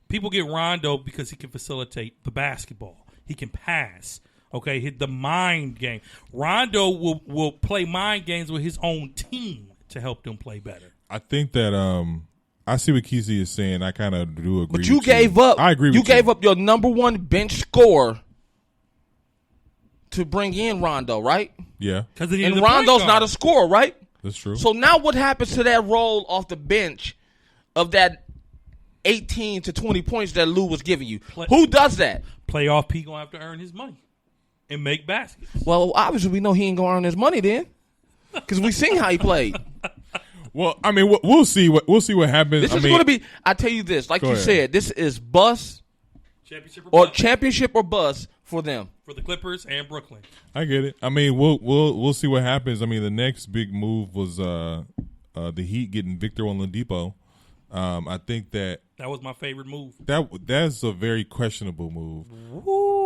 People get Rondo because he can facilitate the basketball. He can pass. Okay, hit the mind game. Rondo will play mind games with his own team to help them play better. I think that I see what Kesey is saying. I kind of do agree. But you with gave up. I agree with you. you. Gave up your number one bench scorer to bring in Rondo, right? Yeah, And Rondo's not a scorer, right? that's true. So now what happens to that role off the bench of that 18 to 20 points that Lou was giving you? Who does that? Playoff P gonna have to earn his money and make baskets. Well, obviously we know he ain't going to earn his money then because we seen how he played. Well, I mean, we'll see what happens. This is going to be, I tell you this, like Go you ahead. said, this is bust championship or bust for them. For the Clippers and Brooklyn. I get it. I mean, we'll see what happens. I mean, the next big move was the Heat getting Victor Oladipo. I think that was my favorite move. that's a very questionable move.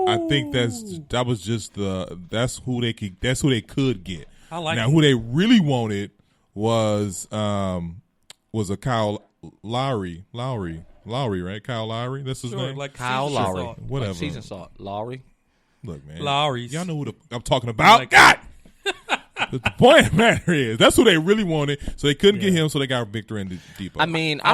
I think that was just that's who they could get. I like now it. who they really wanted was a Kyle Lowry, right? Kyle Lowry, that's his name. Like Kyle season Lowry. salt. Whatever. Like season salt. Lowry. Look, man, Lowry's. y'all know who I'm talking about. Like- God. The point of the matter is that's who they really wanted, so they couldn't get him, so they got Victor and Depot. I mean, I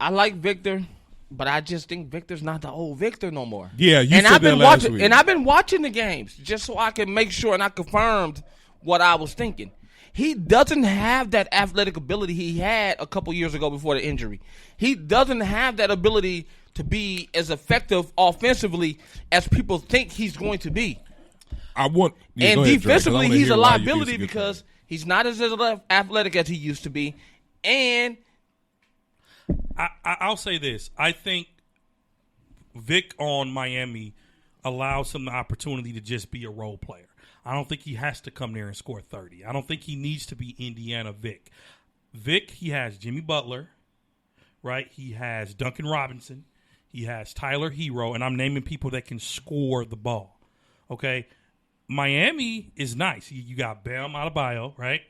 like Victor, but I just think Victor's not the old Victor no more. Yeah, you and said I've been that last watching, week. and I've been watching the games just so I can make sure, and I confirmed what I was thinking. He doesn't have that athletic ability he had a couple years ago before the injury. He doesn't have that ability to be as effective offensively as people think he's going to be. And And defensively, he's a liability because he's not as athletic as he used to be. And I'll say this. I think Vic on Miami allows him the opportunity to just be a role player. I don't think he has to come there and score 30. I don't think he needs to be Indiana Vic. Vic, he has Jimmy Butler, right? He has Duncan Robinson. He has Tyler Hero, and I'm naming people that can score the ball, okay? Miami is nice. You got Bam Adebayo, right?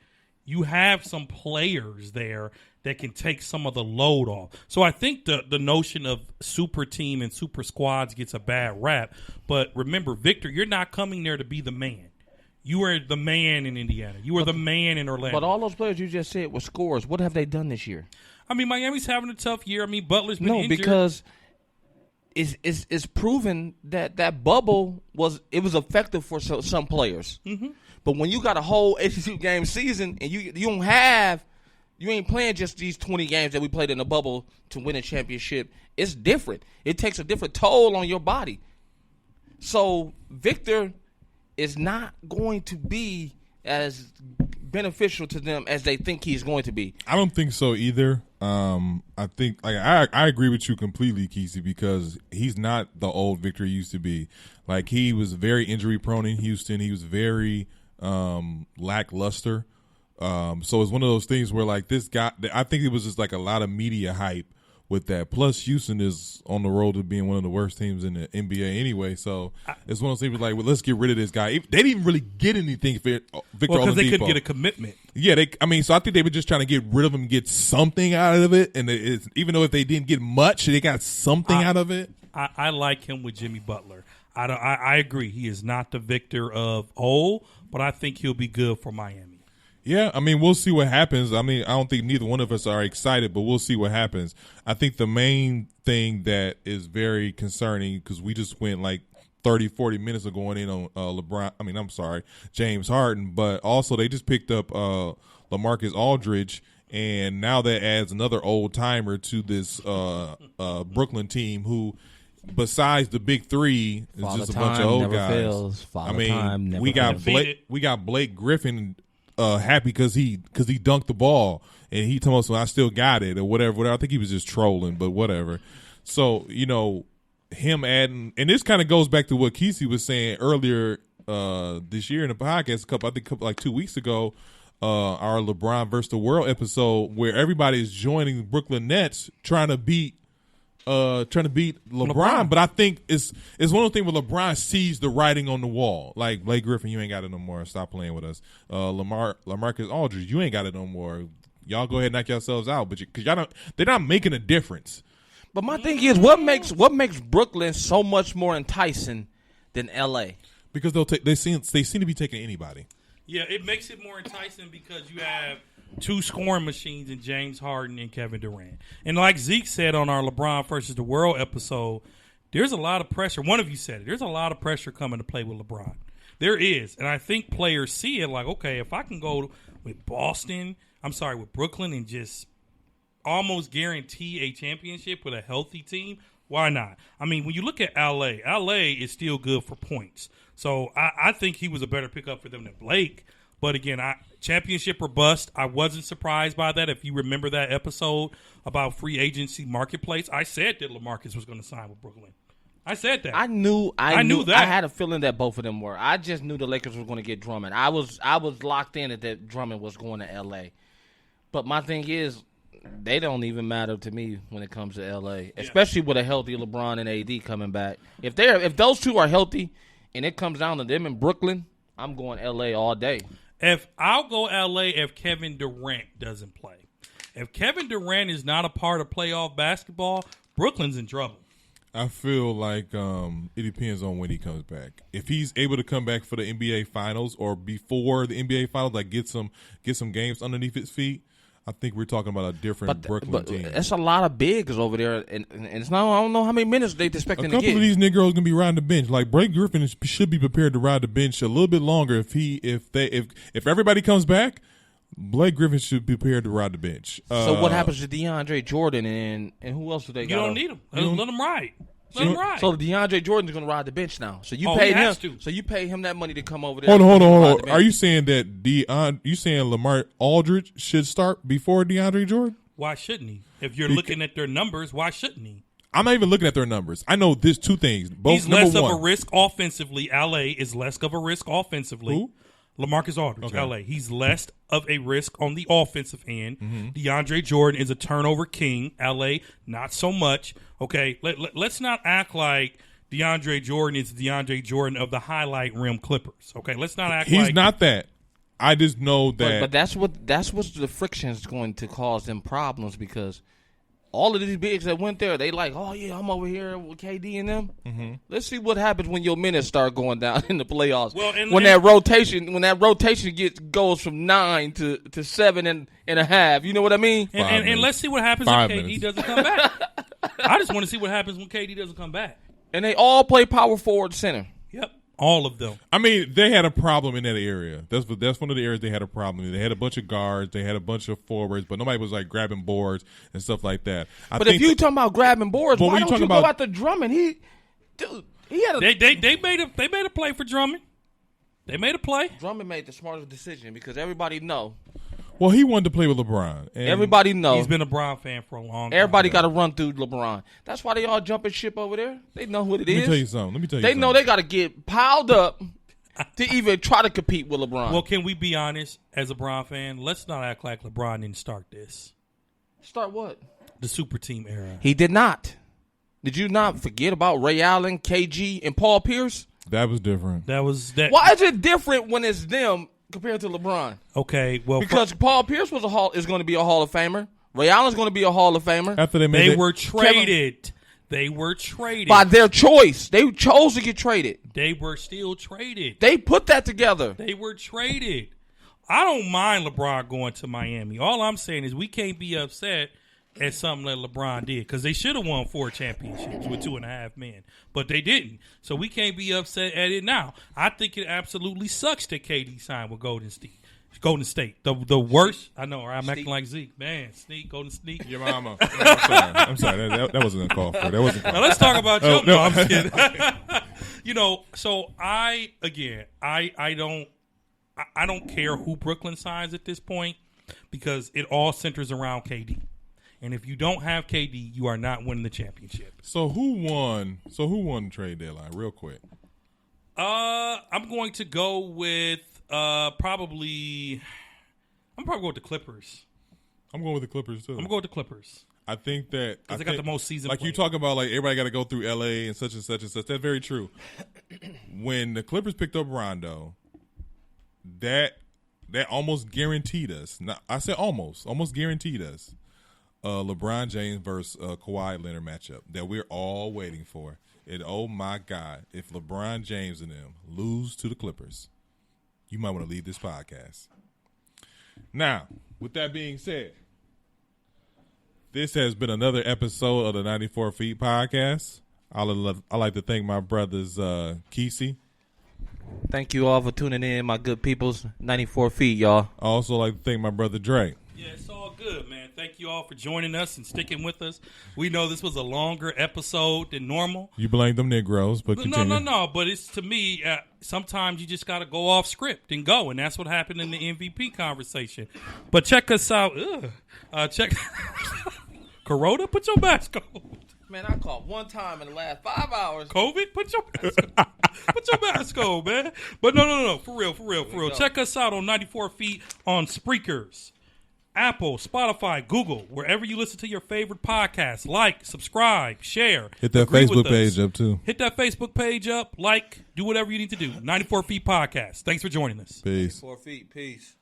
You have some players there that can take some of the load off. So I think the notion of super team and super squads gets a bad rap. But remember, Victor, you're not coming there to be the man. You are the man in Indiana. You are the man in Orlando. But all those players you just said were scorers. What have they done this year? I mean, Miami's having a tough year. I mean, Butler's been injured. No, because it's proven that bubble was effective for some players. Mm-hmm. But when you got a whole 82-game season and you ain't playing just these 20 games that we played in the bubble to win a championship, it's different. It takes a different toll on your body. So Victor is not going to be as beneficial to them as they think he's going to be. I don't think so either. I think I agree with you completely, Kesey, because he's not the old Victor he used to be. Like, he was very injury prone in Houston. He was very lackluster. So it's one of those things where, like, this guy, I think it was just like a lot of media hype with that. Plus, Houston is on the road to being one of the worst teams in the NBA anyway. So it's one of those things where, like, well, let's get rid of this guy. They didn't even really get anything for Victor Oladipo. Well, because they couldn't get a commitment. Yeah, so I think they were just trying to get rid of him and get something out of it. And even though if they didn't get much, they got something out of it. I like him with Jimmy Butler. I agree. He is not the Victor of old, but I think he'll be good for Miami. Yeah, I mean, we'll see what happens. I mean, I don't think neither one of us are excited, but we'll see what happens. I think the main thing that is very concerning, because we just went like 30, 40 minutes of going in on James Harden, but also they just picked up LaMarcus Aldridge, and now that adds another old-timer to this Brooklyn team who – besides the big three, is just a bunch of old guys. We got Blake Griffin happy because he dunked the ball and he told us, I still got it or whatever. I think he was just trolling, but whatever. So, him adding, and this kind of goes back to what Kesey was saying earlier this year in the podcast, like 2 weeks ago, our LeBron versus the World episode, where everybody is joining the Brooklyn Nets trying to beat LeBron, but I think it's one of those things where LeBron sees the writing on the wall. Like, Blake Griffin, you ain't got it no more. Stop playing with us. LaMarcus Aldridge, you ain't got it no more. Y'all go ahead and knock yourselves out, but because they're not making a difference. But my thing is, what makes Brooklyn so much more enticing than L.A.? Because they seem to be taking anybody. Yeah, it makes it more enticing because you have two scoring machines in James Harden and Kevin Durant. And like Zeke said on our LeBron versus the World episode, there's a lot of pressure. One of you said it. There's a lot of pressure coming to play with LeBron. There is. And I think players see it like, okay, if I can go with Brooklyn and just almost guarantee a championship with a healthy team, why not? I mean, when you look at L.A. is still good for points. So I think he was a better pickup for them than Blake. But again, championship or bust, I wasn't surprised by that. If you remember that episode about free agency marketplace, I said that LaMarcus was going to sign with Brooklyn. I said that. I knew that. I had a feeling that both of them were. I just knew the Lakers were going to get Drummond. I was locked in that Drummond was going to L.A. But my thing is, they don't even matter to me when it comes to L.A., especially with a healthy LeBron and AD coming back. If those two are healthy and it comes down to them in Brooklyn, I'm going L.A. all day. I'll go L.A. if Kevin Durant doesn't play. If Kevin Durant is not a part of playoff basketball, Brooklyn's in trouble. I feel like it depends on when he comes back. If he's able to come back for the NBA Finals or before the NBA Finals, like get some games underneath his feet, I think we're talking about a different Brooklyn team. That's a lot of bigs over there, and it's not. I don't know how many minutes they expecting to get. A couple of these Negroes gonna be riding the bench. Like Blake Griffin should be prepared to ride the bench a little bit longer. If everybody comes back, Blake Griffin should be prepared to ride the bench. So what happens to DeAndre Jordan and who else do they got? You don't need him. Let them ride. Let him ride. So DeAndre Jordan's going to ride the bench now. So you he paid him. has to. So you pay him that money to come over there. Hold on. Are you saying that you saying Lamar Aldridge should start before DeAndre Jordan? Why shouldn't he? If you're looking at their numbers, why shouldn't he? I'm not even looking at their numbers. I know this two things. Both. He's less of a risk offensively. LA is less of a risk offensively. Who? LaMarcus Aldridge, Okay. LA. He's less of a risk on the offensive end. Mm-hmm. DeAndre Jordan is a turnover king. LA, not so much. Okay, let's not act like DeAndre Jordan is DeAndre Jordan of the highlight rim Clippers. Okay, let's not act like He's not that. I just know that. But that's what the friction is going to cause them problems because all of these bigs that went there, they like, oh yeah, I'm over here with KD and them. Mm-hmm. Let's see what happens when your minutes start going down in the playoffs. Well, that rotation goes from 9 to 7 and a half. You know what I mean? And let's see what happens if KD doesn't come back. I just want to see what happens when KD doesn't come back. And they all play power forward center. Yep. All of them. I mean, they had a problem in that area. That's one of the areas they had a problem in. They had a bunch of guards, they had a bunch of forwards, but nobody was like grabbing boards and stuff like that. But if you talking about grabbing boards, why don't you go after Drummond? He had a They made a play for Drummond. They made a play. Drummond made the smartest decision because everybody know. Well, he wanted to play with LeBron. And everybody know. He's been a LeBron fan for a long time. Everybody got to run through LeBron. That's why they all jumping ship over there. They know what it is. Let me tell you something. They know they got to get piled up to even try to compete with LeBron. Well, can we be honest as a LeBron fan? Let's not act like LeBron didn't start this. Start what? The super team era. He did not. Did you not forget about Ray Allen, KG, and Paul Pierce? That was different. Why is it different when it's them compared to LeBron? Okay, well, because Paul Pierce is going to be a Hall of Famer. Ray Allen's going to be a Hall of Famer. After they were traded. They were traded by their choice. They chose to get traded. They were still traded. They put that together. They were traded. I don't mind LeBron going to Miami. All I'm saying is we can't be upset at something that LeBron did because they should have won 4 championships with 2.5 men, but they didn't. So we can't be upset at it now. I think it absolutely sucks that KD signed with Golden State. The worst. I know, right? I'm acting like Zeke. Man, Golden Sneak. Your mama. I'm sorry. That wasn't a call for. That wasn't. Now let's talk about you. No, I'm just kidding. So I don't care who Brooklyn signs at this point because it all centers around KD. And if you don't have KD, you are not winning the championship. So who won the trade deadline? Real quick. I'm going to go with probably going with the Clippers. I'm going with the Clippers too. I'm going to go with the Clippers. I think that because they got the most season. Like players. you talk about, like everybody got to go through LA and such and such and such. That's very true. When the Clippers picked up Rondo, that almost guaranteed us. Now, I said almost guaranteed us. LeBron James versus Kawhi Leonard matchup that we're all waiting for. And oh my God, if LeBron James and them lose to the Clippers, you might want to leave this podcast. Now, with that being said, this has been another episode of the 94 Feet podcast. I like to thank my brothers Kesey. Thank you all for tuning in, my good peoples. 94 Feet, y'all. I also like to thank my brother Dre. Yeah, it's all good, man. Thank you all for joining us and sticking with us. We know this was a longer episode than normal. You blame them Negroes, but continue. No. But it's to me, sometimes you just got to go off script and go, and that's what happened in the MVP conversation. But check us out. Check Corona, put your mask on. Man, I caught one time in the last 5 hours. COVID, put your mask on. Put your mask on, man. But no. For real. Check us out on 94 Feet on Spreakers. Apple, Spotify, Google, wherever you listen to your favorite podcast. Like, subscribe, share. Hit that Facebook page up, too. Hit that Facebook page up. Like, do whatever you need to do. 94 Feet Podcast. Thanks for joining us. Peace. 94 Feet. Peace.